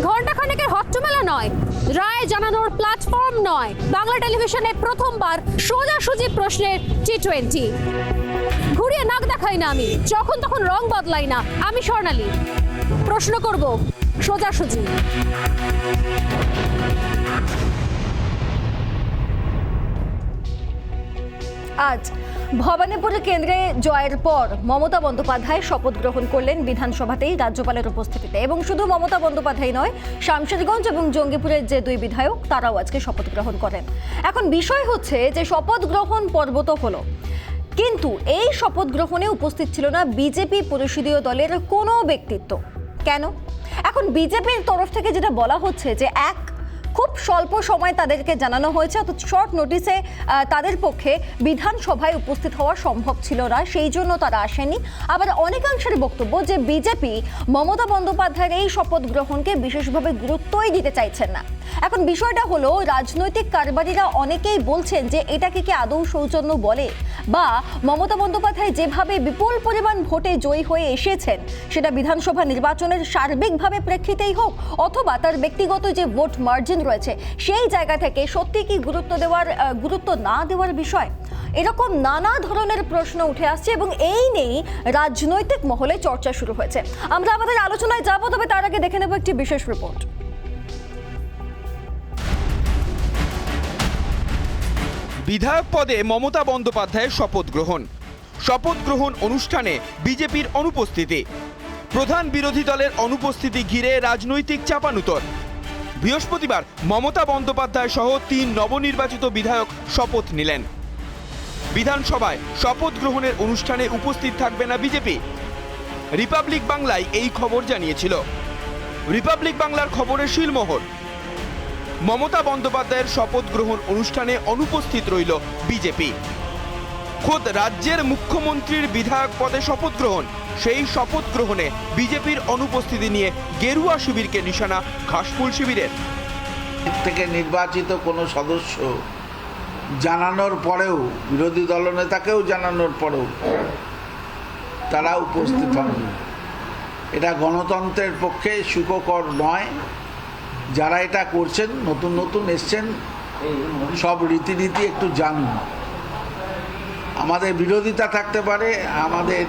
ঘণ্টাখানেকের হট্টমেলা নয়, রায় জানানোর প্ল্যাটফর্ম নয়, বাংলা টেলিভিশনে প্রথমবার সোজাসুজি প্রশ্নের T20। ঘুরিয়ে নাক দেখাই না আমি, যখন তখন রং বদলাই না আমি, স্বর্ণালী। প্রশ্ন করব সোজাসুজি। আজ ভবানীপুরে কেন্দ্রে জয়ের পর মমতা বন্দ্যোপাধ্যায় শপথ গ্রহণ করলেন বিধানসভাতেই রাজ্যপালের উপস্থিতিতে। এবং শুধু মমতা বন্দ্যোপাধ্যায় নয়, শামশেরগঞ্জ এবং জঙ্গিপুরের যে দুই বিধায়ক তারাও আজকে শপথ গ্রহণ করেন। এখন বিষয় হচ্ছে যে শপথ গ্রহণ পর্ব তো হলো, কিন্তু এই শপথ গ্রহণে উপস্থিত ছিল না বিজেপি পরিষদীয় দলের কোনো ব্যক্তিত্ব। কেন? এখন বিজেপির তরফ থেকে যেটা বলা হচ্ছে যে খুব স্বল্প সময় তাদেরকে জানানো হয়েছে, অত শর্ট নোটিসে তাদের পক্ষে বিধানসভায় উপস্থিত হওয়া সম্ভব ছিল না, সেই জন্য তারা আসেনি। আবার অনেকাংশের বক্তব্য যে বিজেপি মমতা বন্দ্যোপাধ্যায়ের এই শপথ গ্রহণকে বিশেষভাবে গুরুত্বই দিতে চাইছেন না। এখন বিষয়টা হলো, রাজনৈতিক কারবারিরা অনেকেই বলছেন যে এটাকে কি আদৌ সৌজন্য বলে, বা মমতা বন্দ্যোপাধ্যায় যেভাবে বিপুল পরিমাণ ভোটে জয়ী হয়ে এসেছেন সেটা বিধানসভা নির্বাচনের সার্বিকভাবে প্রেক্ষিতেই হোক, অথবা তার ব্যক্তিগত যে ভোট মার্জিন রয়েছে সেই জায়গা থেকে সত্যি কি গুরুত্ব না দেওয়ার বিষয়, এরকম নানা ধরনের প্রশ্ন উঠে আসছে এবং এই নিয়েই রাজনৈতিক মহলে চর্চা শুরু হয়েছে। আমরা আমাদের আলোচনায় যাব, তবে তার আগে দেখে নেব একটি বিশেষ রিপোর্ট। বিধায়ক পদে মমতা বন্দ্যোপাধ্যায়ের শপথ গ্রহণ অনুষ্ঠানে বিজেপির অনুপস্থিতি, প্রধান বিরোধী দলের অনুপস্থিতি ঘিরে রাজনৈতিক চাপানুতর। বৃহস্পতিবার মমতা বন্দ্যোপাধ্যায় সহ 3 নবনির্বাচিত বিধায়ক শপথ নিলেন। বিধানসভায় শপথ গ্রহণের অনুষ্ঠানে উপস্থিত থাকবে না বিজেপি। রিপাবলিক বাংলায় এই খবর জানিয়েছিল। রিপাবলিক বাংলার খবরে শিলমোহর। মমতা বন্দ্যোপাধ্যায়ের শপথ গ্রহণ অনুষ্ঠানে অনুপস্থিত রইল বিজেপি। খোদ রাজ্যের মুখ্যমন্ত্রীর বিধায়ক পদে শপথ গ্রহণ, সেই শপথ গ্রহণে বিজেপির অনুপস্থিতি নিয়ে গেরুয়া শিবিরকে নিশানা ঘাসফুল শিবিরের। থেকে নির্বাচিত কোনো সদস্য জানানোর পরেও, বিরোধী দলনেতাকেও জানানোর পরেও তারা উপস্থিত হননি, এটা গণতন্ত্রের পক্ষে সুখকর নয়। যারা এটা করছেন, নতুন এসছেন, সব রীতিনীতি একটু জানুন। আমাদের বিরোধিতা থাকতে পারে, আমাদের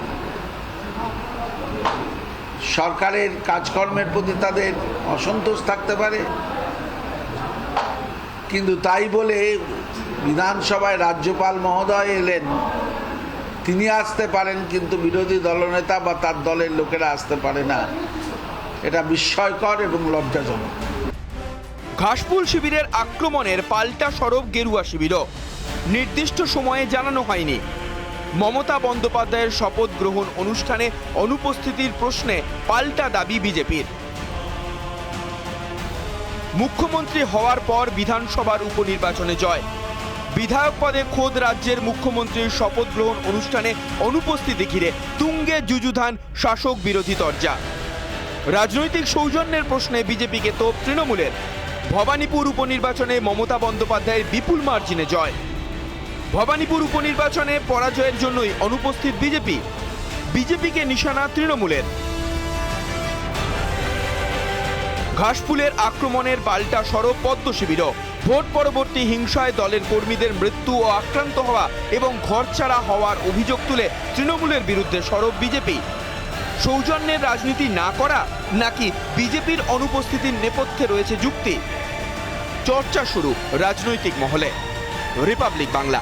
সরকারের কাজকর্মের প্রতি তাদের অসন্তোষ থাকতে পারে, কিন্তু তাই বলে বিধানসভায় রাজ্যপাল মহোদয় এলেন, তিনি আসতে পারেন কিন্তু বিরোধী দলনেতা বা তার দলের লোকেরা আসতে পারে না, এটা বিস্ময়কর এবং লজ্জাজনক। ঘাসফুল শিবিরের আক্রমণের পাল্টা সরব গেরুয়া শিবিরও। নির্দিষ্ট সময়ে জানানো হয়নি। মমতা বন্দ্যোপাধ্যায়ের শপথ গ্রহণ অনুষ্ঠানে অনুপস্থিতির প্রশ্নে পাল্টা দাবি বিজেপির। মুখ্যমন্ত্রী হওয়ার পর বিধানসভার উপনির্বাচনে জয়, বিধায়ক পদে খোদ রাজ্যের মুখ্যমন্ত্রীর শপথ গ্রহণ অনুষ্ঠানে অনুপস্থিতি ঘিরে তুঙ্গে যুযুধান শাসক বিরোধী তরজা। রাজনৈতিক সৌজন্যের প্রশ্নে বিজেপিকে তোপ তৃণমূলের। ভবানীপুর উপনির্বাচনে মমতা বন্দ্যোপাধ্যায়ের বিপুল মার্জিনে জয়। ভবানীপুর উপনির্বাচনে পরাজয়ের জন্যই অনুপস্থিত বিজেপিকে নিশানা তৃণমূলের। ঘাসফুলের আক্রমণের পাল্টা সরব পদ্ম শিবিরও। ভোট পরবর্তী হিংসায় দলের কর্মীদের মৃত্যু ও আক্রান্ত হওয়া এবং ঘরছাড়া হওয়ার অভিযোগ তুলে তৃণমূলের বিরুদ্ধে সরব বিজেপি। সৌজন্যের রাজনীতি না করা নাকি বিজেপির অনুপস্থিতির নেপথ্যে রয়েছে যুক্তি, চর্চা শুরু রাজনৈতিক মহলে। রিপাবলিক বাংলা।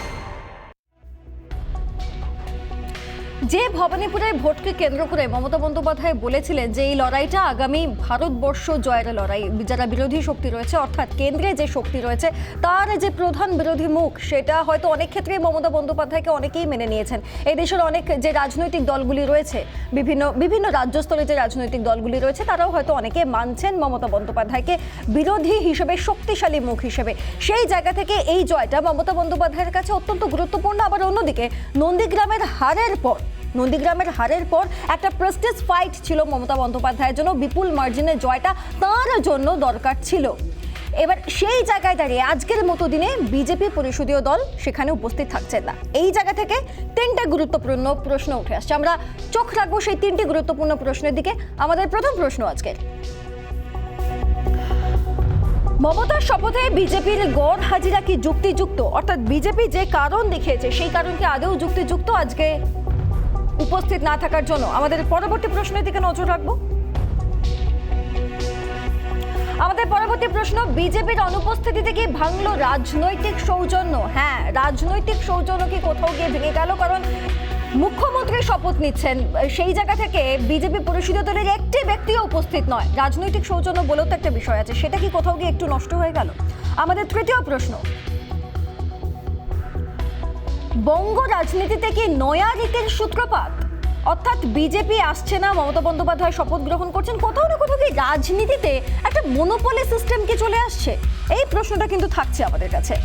যে ভবানীপুরের ভোটকে কেন্দ্র করে মমতা বন্দ্যোপাধ্যায় বলেছিলেন যে এই লড়াইটা আগামী ভারতবর্ষ জয়ের লড়াই, যারা বিরোধী শক্তি রয়েছে অর্থাৎ কেন্দ্রে যে শক্তি রয়েছে তার যে প্রধান বিরোধী মুখ, সেটা হয়তো অনেক ক্ষেত্রে মমতা বন্দ্যোপাধ্যায়কে অনেকেই মেনে নিয়েছেন। এই দেশের অনেক যে রাজনৈতিক দলগুলি রয়েছে, বিভিন্ন রাজ্যস্তরে যে রাজনৈতিক দলগুলি রয়েছে, তারাও হয়তো অনেকে মানছেন মমতা বন্দ্যোপাধ্যায়কে বিরোধী হিসেবে, শক্তিশালী মুখ হিসেবে। সেই জায়গা থেকে এই জয়টা মমতা বন্দ্যোপাধ্যায়ের কাছে অত্যন্ত গুরুত্বপূর্ণ। আবার অন্যদিকে নন্দীগ্রামের হারের পর একটা প্রেস্টিজ ফাইট ছিল মমতা বন্দ্যোপাধ্যায়ের জন্য, বিপুল মার্জিনে জয়টা তার জন্য দরকার ছিল। এবার সেই জায়গায় দাঁড়িয়ে আজকের মতো দিনে বিজেপি পরিষদীয় দল সেখানে উপস্থিত থাকছেন না। এই জায়গা থেকে 3টে গুরুত্বপূর্ণ প্রশ্ন উঠে আসছে। আমরা চোখ রাখবো সেই 3টি গুরুত্বপূর্ণ প্রশ্নের দিকে। আমাদের প্রথম প্রশ্ন আজকের, মমতার শপথে বিজেপির গড় হাজিরা কি যুক্তিযুক্ত, অর্থাৎ বিজেপি যে কারণ দেখিয়েছে সেই কারণ কি আদৌ যুক্তিযুক্ত আজকে উপস্থিত না থাকার জন্য? আমাদের পরবর্তী প্রশ্নের দিকে নজর রাখবো। আমাদের পরবর্তী প্রশ্ন, বিজেপির অনুপস্থিতিতে কি ভাঙলো রাজনৈতিক সৌজন্য? হ্যাঁ, রাজনৈতিক সৌজন্য কি কোথাও গিয়ে ভেঙে গেল? কারণ মুখ্যমন্ত্রী শপথ নিচ্ছেন, সেই জায়গা থেকে বিজেপি পরিষদীয় দলের একটি ব্যক্তিও উপস্থিত নয়। রাজনৈতিক সৌজন্য বলেও তো একটা বিষয় আছে, সেটা কি কোথাও গিয়ে একটু নষ্ট হয়ে গেল? আমাদের তৃতীয় প্রশ্ন, বঙ্গ রাজনীতিতে কি নয়া রীতির সূত্রপাত? অর্থাৎ বিজেপি আসছে না, মমতা বন্দ্যোপাধ্যায় শপথ গ্রহণ করছেন, কোথাও না কোথাও কি রাজনীতিতে একটা মনোপলি সিস্টেম কি চলে আসছে? এই প্রশ্নটা কিন্তু থাকছে আমাদের কাছে।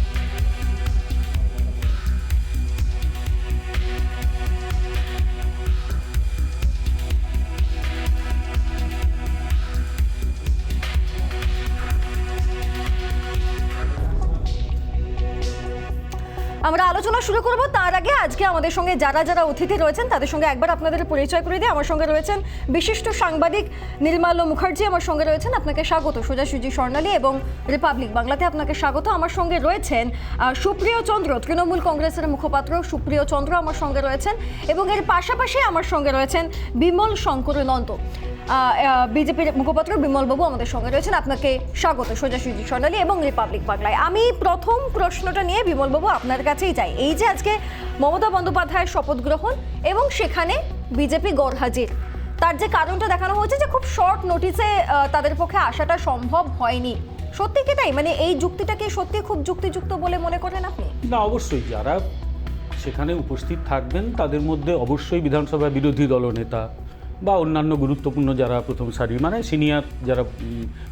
আমরা আলোচনা শুরু করব, তার আগে আজকে আমাদের সঙ্গে যারা যারা অতিথি রয়েছেন তাদের সঙ্গে একবার আপনাদের পরিচয় করে দিই। আমার সঙ্গে রয়েছেন বিশিষ্ট সাংবাদিক নির্মাল্য মুখার্জি, আমার সঙ্গে রয়েছেন, আপনাকে স্বাগত, সোজাসুজি স্বর্ণালী, এবং রিপাবলিক বাংলাতে আপনাকে স্বাগত। আমার সঙ্গে রয়েছেন সুপ্রিয় চন্দ্র, তৃণমূল কংগ্রেসের মুখপাত্র সুপ্রিয় চন্দ্র আমার সঙ্গে রয়েছেন, এবং এর পাশাপাশি আমার সঙ্গে রয়েছেন বিমল শঙ্কর নন্দ, বিজেপির মুখপাত্র বিমল বাবু আমাদের সঙ্গে রয়েছেন। আপনাকে স্বাগত সোজাসুজি স্বর্ণালী এবং রিপাবলিক বাংলায়। আমি প্রথম প্রশ্নটা নিয়ে বিমল বাবু আপনার কাছেই যাই। এই যে আজকে মমতা বন্দ্যোপাধ্যায়ের শপথ গ্রহণ এবং সেখানে বিজেপি গড়হাজির, তার যে কারণটা দেখানো হয়েছে যে খুব শর্ট নোটিসে তাদের পক্ষে আসাটা সম্ভব হয়নি, সত্যি কি তাই? মানে এই যুক্তিটা কি সত্যি খুব যুক্তিযুক্ত বলে মনে করেন আপনি? না, অবশ্যই যারা সেখানে উপস্থিত থাকবেন তাদের মধ্যে অবশ্যই বিধানসভা বিরোধী দলনেতা বা অন্যান্য গুরুত্বপূর্ণ যারা প্রথম সারি, মানে সিনিয়র যারা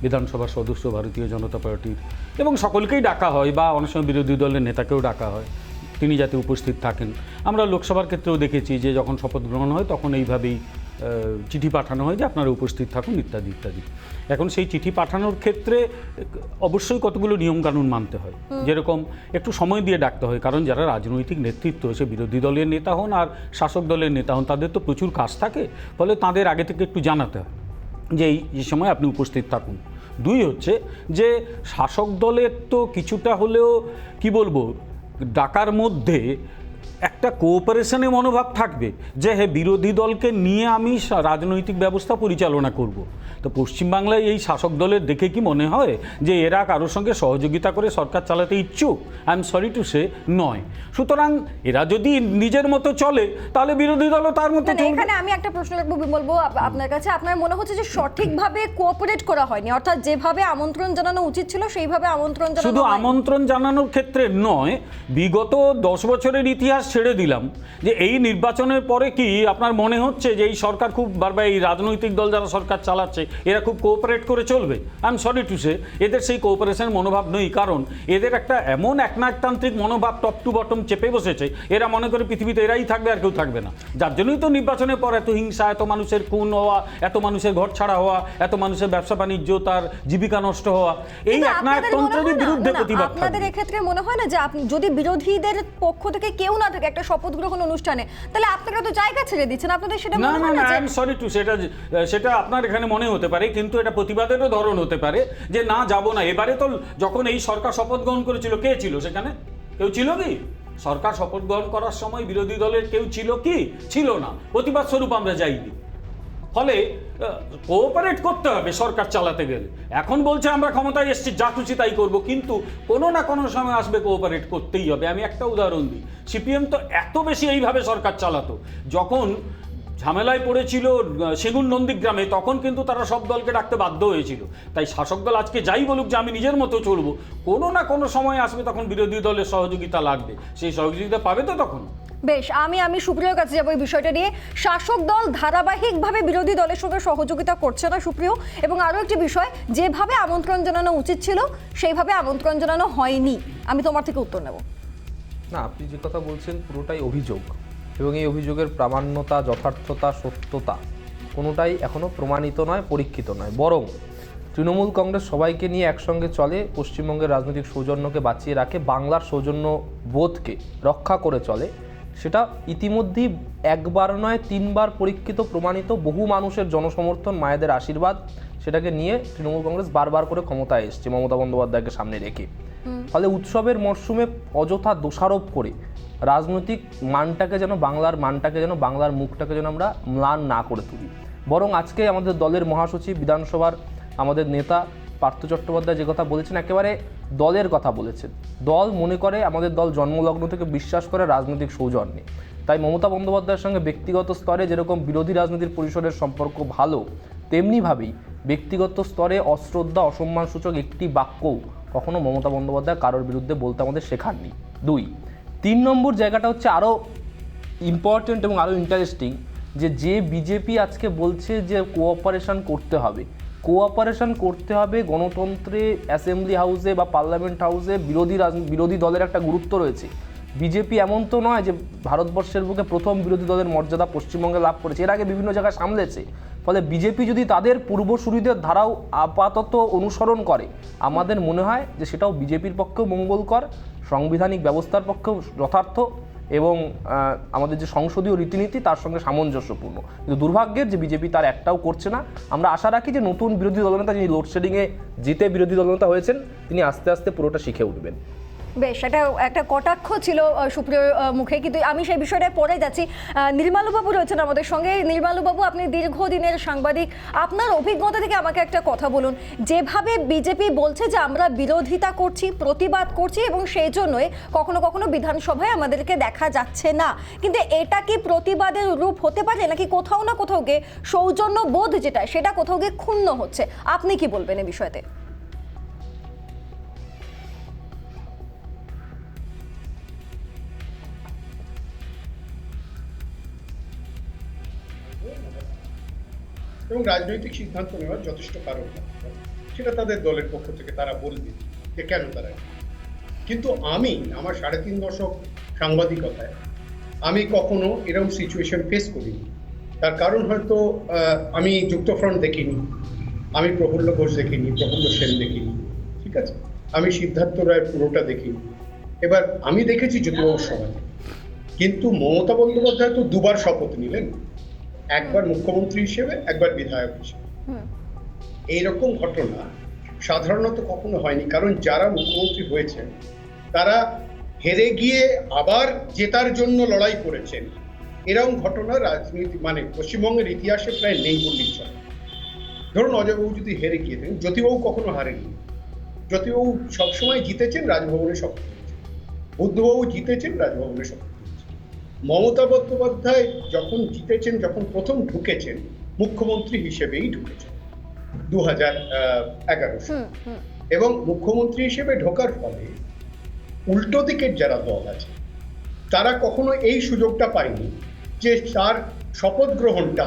বিধানসভার সদস্য ভারতীয় জনতা পার্টির, এবং সকলকেই ডাকা হয় বা অনেক সময় বিরোধী দলের নেতাকেও ডাকা হয়, তিনি যাতে উপস্থিত থাকেন। আমরা লোকসভার ক্ষেত্রেও দেখেছি যে যখন শপথ গ্রহণ হয় তখন এইভাবেই চিঠি পাঠানো হয় যে আপনারা উপস্থিত থাকুন ইত্যাদি ইত্যাদি। এখন সেই চিঠি পাঠানোর ক্ষেত্রে অবশ্যই কতগুলো নিয়মকানুন মানতে হয়, যেরকম একটু সময় দিয়ে ডাকতে হয়, কারণ যারা রাজনৈতিক নেতৃত্ব, সে বিরোধী দলের নেতা হন আর শাসক দলের নেতা হন, তাদের তো প্রচুর কাজ থাকে, ফলে তাদের আগে থেকে একটু জানাতে হয় যে এই সময় আপনি উপস্থিত থাকুন। দুই হচ্ছে যে শাসক দলের তো কিছুটা হলেও কি বলবো, ডাকার মধ্যে একটা কোঅপারেশনের মনোভাব থাকবে যে হ্যাঁ বিরোধী দলকে নিয়ে আমি রাজনৈতিক ব্যবস্থা পরিচালনা করব। তো পশ্চিমবাংলায় এই শাসক দলের দেখে কি মনে হয় যে এরা কারোর সঙ্গে সহযোগিতা করে সরকার চালাতে ইচ্ছুক? I am sorry to say, নয়। সুতরাং এরা যদি নিজের মতো চলে তাহলে বিরোধী দলও তার মতো চলবে। এখানে আমি একটা প্রশ্ন রাখবো বিমলবাবু আপনার কাছে, আপনার মনে হচ্ছে যে সঠিকভাবে কোঅপারেট করা হয়নি, অর্থাৎ যেভাবে আমন্ত্রণ জানানো উচিত ছিল সেইভাবে আমন্ত্রণ জানানো? শুধু আমন্ত্রণ জানানোর ক্ষেত্রে নয়, বিগত 10 বছরের ইতিহাস ছেড়ে দিলাম, যে এই নির্বাচনের পরে কি আপনার মনে হচ্ছে যে এই সরকার খুব বারবার, এই রাজনৈতিক দল যারা সরকার চালাচ্ছে এরা খুব কোঅপারেট করে চলবে? I am sorry to say, এদের সেই কোঅপারেশনের মনোভাব নেই, কারণ এদের একটা এমন একনায়কতান্ত্রিক মনোভাব টপ টু বটম চেপে বসেছে, এরা মনে করে পৃথিবীতে এরাই থাকবে আর কেউ থাকবে না। যার জন্যই তো নির্বাচনের পর এত হিংসা, এত মানুষের খুন হওয়া, এত মানুষের ঘর ছাড়া হওয়া, এত মানুষের ব্যবসা বাণিজ্য, তার জীবিকা নষ্ট হওয়া, এই একনায়কতন্ত্রের বিরুদ্ধে প্রতিবাদ। আপনাদের এক্ষেত্রে মনে হয় না যে আপনি যদি বিরোধীদের পক্ষ থেকে কেউ না থাকে একটা শপথ গ্রহণ অনুষ্ঠানে, তাহলে আপনারা তো জায়গা ছেড়ে দিচ্ছেন? আপনাদের সেটা না না না, আই এম সরি টু, সেটা আপনার এখানে মনে হতে পারে, কিন্তু এটা প্রতিবাদেরও ধরন হতে পারে যে না যাব না। এবারে তো যখন এই সরকার শপথ গ্রহণ করেছিল, কে ছিল সেখানে? কেউ ছিল কি? সরকার শপথ গ্রহণ করার সময় বিরোধী দলের কেউ ছিল কি? ছিল না। প্রতিবাদ স্বরূপ আমরা যাইনি। ফলে কোঅপারেট করতে হবে সরকার চালাতে গেলে। এখন বলছে আমরা ক্ষমতায় এসেছি, যা খুশি তাই করবো, কিন্তু কোনো না কোনো সময় আসবে কোঅপারেট করতেই হবে। আমি একটা উদাহরণ দিই, সিপিএম তো এত বেশি এইভাবে সরকার চালাতো, যখন ঝামেলায় পড়েছিল সেগুন নন্দীগ্রামে, তখন কিন্তু তারা সব দলকে ডাকতে বাধ্য হয়েছিল। তাই শাসক দল আজকে যাই বলুক যে আমি নিজের মতো চলবো, কোনো না কোনো সময় আসবে তখন বিরোধী দলের সহযোগিতা লাগবে, সেই সহযোগিতা পাবে তো তখন। বেশ, আমি সুপ্রিয়র কাছে যাবো এই বিষয়টা নিয়ে। শাসক দল ধারাবাহিকভাবে বিরোধী দলের সঙ্গে সহযোগিতা করছে না সুপ্রিয়, এবং আরও একটি বিষয়, যেভাবে আমন্ত্রণ জানানো উচিত ছিল সেইভাবে আমন্ত্রণ জানানো হয়নি। আমি তোমার থেকে উত্তর নেব। না, আপনি যে কথা বলছেন পুরোটাই অভিযোগ, এবং এই অভিযোগের প্রামাণ্যতা, যথার্থতা, সত্যতা কোনোটাই এখনও প্রমাণিত নয়, পরীক্ষিত নয়। বরং তৃণমূল কংগ্রেস সবাইকে নিয়ে একসঙ্গে চলে, পশ্চিমবঙ্গের রাজনৈতিক সৌজন্যকে বাঁচিয়ে রাখে, বাংলার সৌজন্য বোধকে রক্ষা করে চলে। সেটা ইতিমধ্যেই একবার নয় 3 বার পরীক্ষিত প্রমাণিত, বহু মানুষের জনসমর্থন, মায়েদের আশীর্বাদ, সেটাকে নিয়ে তৃণমূল কংগ্রেস বারবার করে ক্ষমতায় এসছে মমতা বন্দ্যোপাধ্যায়কে সামনে রেখে। ফলে উৎসবের মরশুমে অযথা দোষারোপ করে রাজনৈতিক মানটাকে যেন, বাংলার মানটাকে যেন, বাংলার মুখটাকে যেন আমরা ম্লান না করে তুলি। বরং আজকে আমাদের দলের মহাসচিব, বিধানসভার আমাদের নেতা পার্থ চট্টোপাধ্যায় যে কথা বলেছেন, একেবারে দলের কথা বলেছেন। দল মনে করে, আমাদের দল জন্মলগ্ন থেকে বিশ্বাস করে রাজনৈতিক সৌজন্যে। তাই মমতা বন্দ্যোপাধ্যায়ের সঙ্গে ব্যক্তিগত স্তরে যেরকম বিরোধী রাজনীতির পরিসরের সম্পর্ক ভালো, তেমনিভাবেই ব্যক্তিগত স্তরে অশ্রদ্ধা, অসম্মানসূচক একটি বাক্যও কখনো মমতা বন্দ্যোপাধ্যায় কারোর বিরুদ্ধে বলতে আমাদের শেখাননি। 2, 3 নম্বর জায়গাটা হচ্ছে আরও ইম্পর্টেন্ট এবং আরও ইন্টারেস্টিং, যে বিজেপি আজকে বলছে যে কোঅপারেশন করতে হবে, কোঅপারেশন করতে হবে গণতন্ত্রে, অ্যাসেম্বলি হাউসে বা পার্লামেন্ট হাউসে বিরোধী দলের একটা গুরুত্ব রয়েছে। বিজেপি এমন তো নয় যে ভারতবর্ষের বুকে প্রথম বিরোধী দলের মর্যাদা পশ্চিমবঙ্গে লাভ করেছে, এর আগে বিভিন্ন জায়গায় সামলেছে। ফলে বিজেপি যদি তাদের পূর্বসূরিদের ধারাও আপাতত অনুসরণ করে, আমাদের মনে হয় যে সেটাও বিজেপির পক্ষেও মঙ্গলকর, সাংবিধানিক ব্যবস্থার পক্ষেও যথার্থ এবং আমাদের যে সংসদীয় রীতিনীতি তার সঙ্গে সামঞ্জস্যপূর্ণ। কিন্তু দুর্ভাগ্যের যে বিজেপি তার একটাও করছে না। আমরা আশা রাখি যে নতুন বিরোধী দলনেতা, যিনি লোডশেডিংয়ে জিতে বিরোধী দলনেতা হয়েছেন, তিনি আস্তে আস্তে পুরোটা শিখে উঠবেন। বেশ, এটা একটা কটাক্ষ ছিল সুপ্রিয় মুখে, কিন্তু আমি সেই বিষয়টা পরে যাচ্ছি। নির্মালুবাবু রয়েছেন আমাদের সঙ্গে। নির্মালুবাবু, আপনি দীর্ঘদিনের সাংবাদিক, আপনার অভিজ্ঞতা থেকে আমাকে একটা কথা বলুন। যেভাবে বিজেপি বলছে যে আমরা বিরোধিতা করছি, প্রতিবাদ করছি এবং সেই জন্যই কখনো কখনো বিধানসভায় আমাদেরকে দেখা যাচ্ছে না, কিন্তু এটা কি প্রতিবাদের রূপ হতে পারে, নাকি কোথাও না কোথাও গিয়ে সৌজন্য বোধ যেটা, সেটা কোথাও গিয়ে ক্ষুণ্ণ হচ্ছে? আপনি কি বলবেন এই বিষয়তে? এবং রাজনৈতিক সিদ্ধান্ত নেওয়ার যথেষ্ট কারণ থাকতে পারে, সেটা তাদের দলের পক্ষ থেকে তারা বলবে যে কেন তারা। কিন্তু আমি আমার 3.5 দশক সাংবাদিকতায় আমি কখনো এরকম সিচুয়েশন ফেস করিনি। তার কারণ হয়তো আমি যুক্তফ্রন্ট দেখিনি, আমি প্রফুল্ল ঘোষ দেখিনি, প্রফুল্ল সেন দেখিনি, ঠিক আছে, আমি সিদ্ধার্থ রায়ের পুরোটা দেখিনি। এবার আমি দেখেছি জ্যোতিবাবুর সময়, কিন্তু মমতা বন্দ্যোপাধ্যায় তো 2বার শপথ নিলেন, একবার মুখ্যমন্ত্রী হিসেবে, একবার বিধায়ক হিসেবে। এইরকম ঘটনা সাধারণত কখনো হয়নি, কারণ যারা মুখ্যমন্ত্রী হয়েছেন তারা হেরে গিয়ে আবার জেতার জন্য লড়াই করেছেন। এরকম ঘটনা রাজনীতি মানে পশ্চিমবঙ্গের ইতিহাসে প্রায় নেই বললেই চলে। ধরুন অজয়বাবু যদি হেরে গিয়ে থাকেন, জ্যোতিবাবু কখনো হারেননি। জ্যোতিবাবু সবসময় জিতেছেন, রাজভবনে শপথ নিয়েছেন। বুদ্ধবাবু জিতেছেন, রাজভবনে শপথ নিয়েছেন। মমতা বন্দ্যোপাধ্যায় যখন জিতেছেন, যখন প্রথম ঢুকেছেন, মুখ্যমন্ত্রী হিসেবেই ঢুকেছেন 2011 সালে। এবং মুখ্যমন্ত্রী হিসেবে ঢোকার ফলে উল্টো দিকের যারা দল আছে তারা কখনো এই সুযোগটা পায়নি যে তার শপথ গ্রহণটা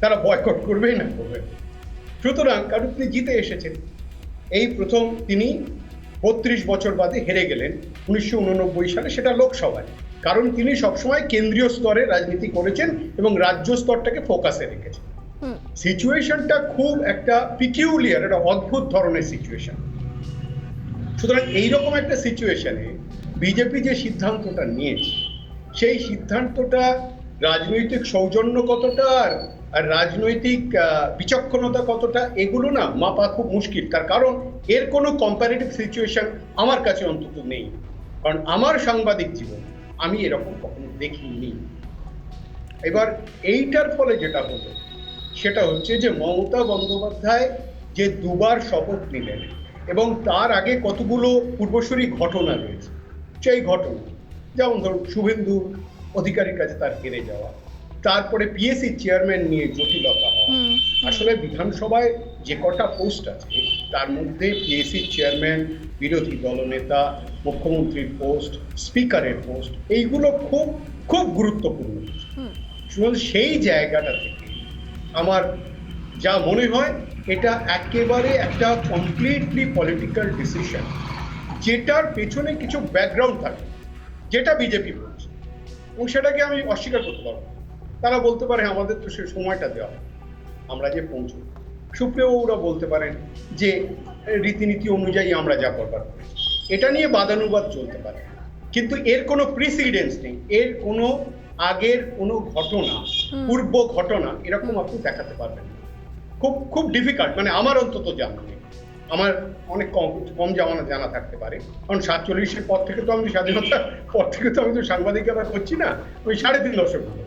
তারা বয়কট করবে না করবে। সুতরাং কারণ তিনি জিতে এসেছেন, এই প্রথম তিনি 32 বছর বাদে হেরে গেলেন 1989 সালে, সেটা লোকসভায়। কারণ তিনি সবসময় কেন্দ্রীয় স্তরে রাজনীতি করেছেন এবং রাজ্য স্তরটাকে ফোকাসে রেখেছেন। সিচুয়েশনটা খুব একটা পিকিউলিয়ার, একটা অদ্ভুত ধরনের সিচুয়েশন। সুতরাং এইরকম একটা সিচুয়েশনে বিজেপি যে সিদ্ধান্তটা নিয়েছে, সেই সিদ্ধান্তটা রাজনৈতিক সৌজন্য কতটা আর রাজনৈতিক বিচক্ষণতা কতটা, এগুলো না মাপা খুব মুশকিল। তার কারণ এর কোনো কম্পারেটিভ সিচুয়েশন আমার কাছে অন্তত নেই, কারণ আমার সাংবাদিক জীবন আমি এরকম কখনো দেখিনি। এবার এইটার ফলে যেটা হলো সেটা হচ্ছে যে মমতা বন্দ্যোপাধ্যায় যে 2বার শপথ নিলেন এবং তার আগে কতগুলো পূর্বসূরি ঘটনা রয়েছে, সেই ঘটনা যেমন ধরুন শুভেন্দু অধিকারীর কাছে তার হেরে যাওয়া, তারপরে পিএসসি চেয়ারম্যান নিয়ে জটিলতা হওয়া। আসলে বিধানসভায় যে কটা পোস্ট আছে তার মধ্যে পিএসসি চেয়ারম্যান, বিরোধী দলনেতা, মুখ্যমন্ত্রীর পোস্ট, স্পিকারের পোস্ট, এইগুলো খুব খুব গুরুত্বপূর্ণ। সেই জায়গাটা থেকে আমার যা মনে হয় এটা একেবারে একটা কমপ্লিটলি পলিটিক্যাল ডিসিশন, যেটার পেছনে কিছু ব্যাকগ্রাউন্ড থাকে, যেটা বিজেপি বলছে, এবং সেটাকে আমি অস্বীকার করতে পারবো। তারা বলতে পারে আমাদের তো সে সময়টা দেওয়া, আমরা যে পৌঁছব। সুপ্রিয়বাবুরা বলতে পারেন যে রীতিনীতি অনুযায়ী আমরা যা করবার করেছি, এটা নিয়ে বাদানুবাদ চলতে পারে। কিন্তু এর কোনো প্রিসিডেন্স নেই, এর কোনো আগের কোনো ঘটনা, পূর্ব ঘটনা এরকম আপনি দেখাতে পারবেন না। খুব খুব ডিফিকাল্ট, মানে আমার অন্তত জানা নেই। আমার অনেক কম জানা থাকতে পারে, কারণ 47-এর পর থেকে তো আমি স্বাধীনতার পর থেকে তো আমি তো সাংবাদিকতা করছি না, ওই 3.5 দশক ধরে।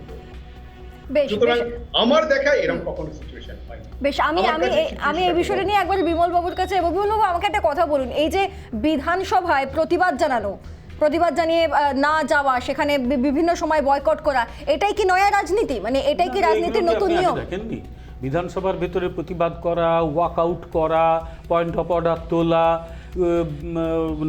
বেশ সুতরাং বেশ, আমার দেখা এরকম কখনো সিচুয়েশন হয়নি। বেশ আমি আমার আমি কাছে আমি এই বিষয়টা নিয়ে একবার বিমল বাবুর কাছে, এবং বিমল বাবু আমাকে একটা কথা বলুন, এই যে বিধানসভায় প্রতিবাদ জানিয়ে না যাওয়া, সেখানে বিভিন্ন সময় বয়কট করা, এটাই কি নয়া রাজনীতি? মানে এটাই কি রাজনীতির নতুন নিয়ম? দেখেননি বিধানসভার ভেতরে প্রতিবাদ করা, ওয়াকআউট করা, পয়েন্ট অফ অর্ডার তোলা,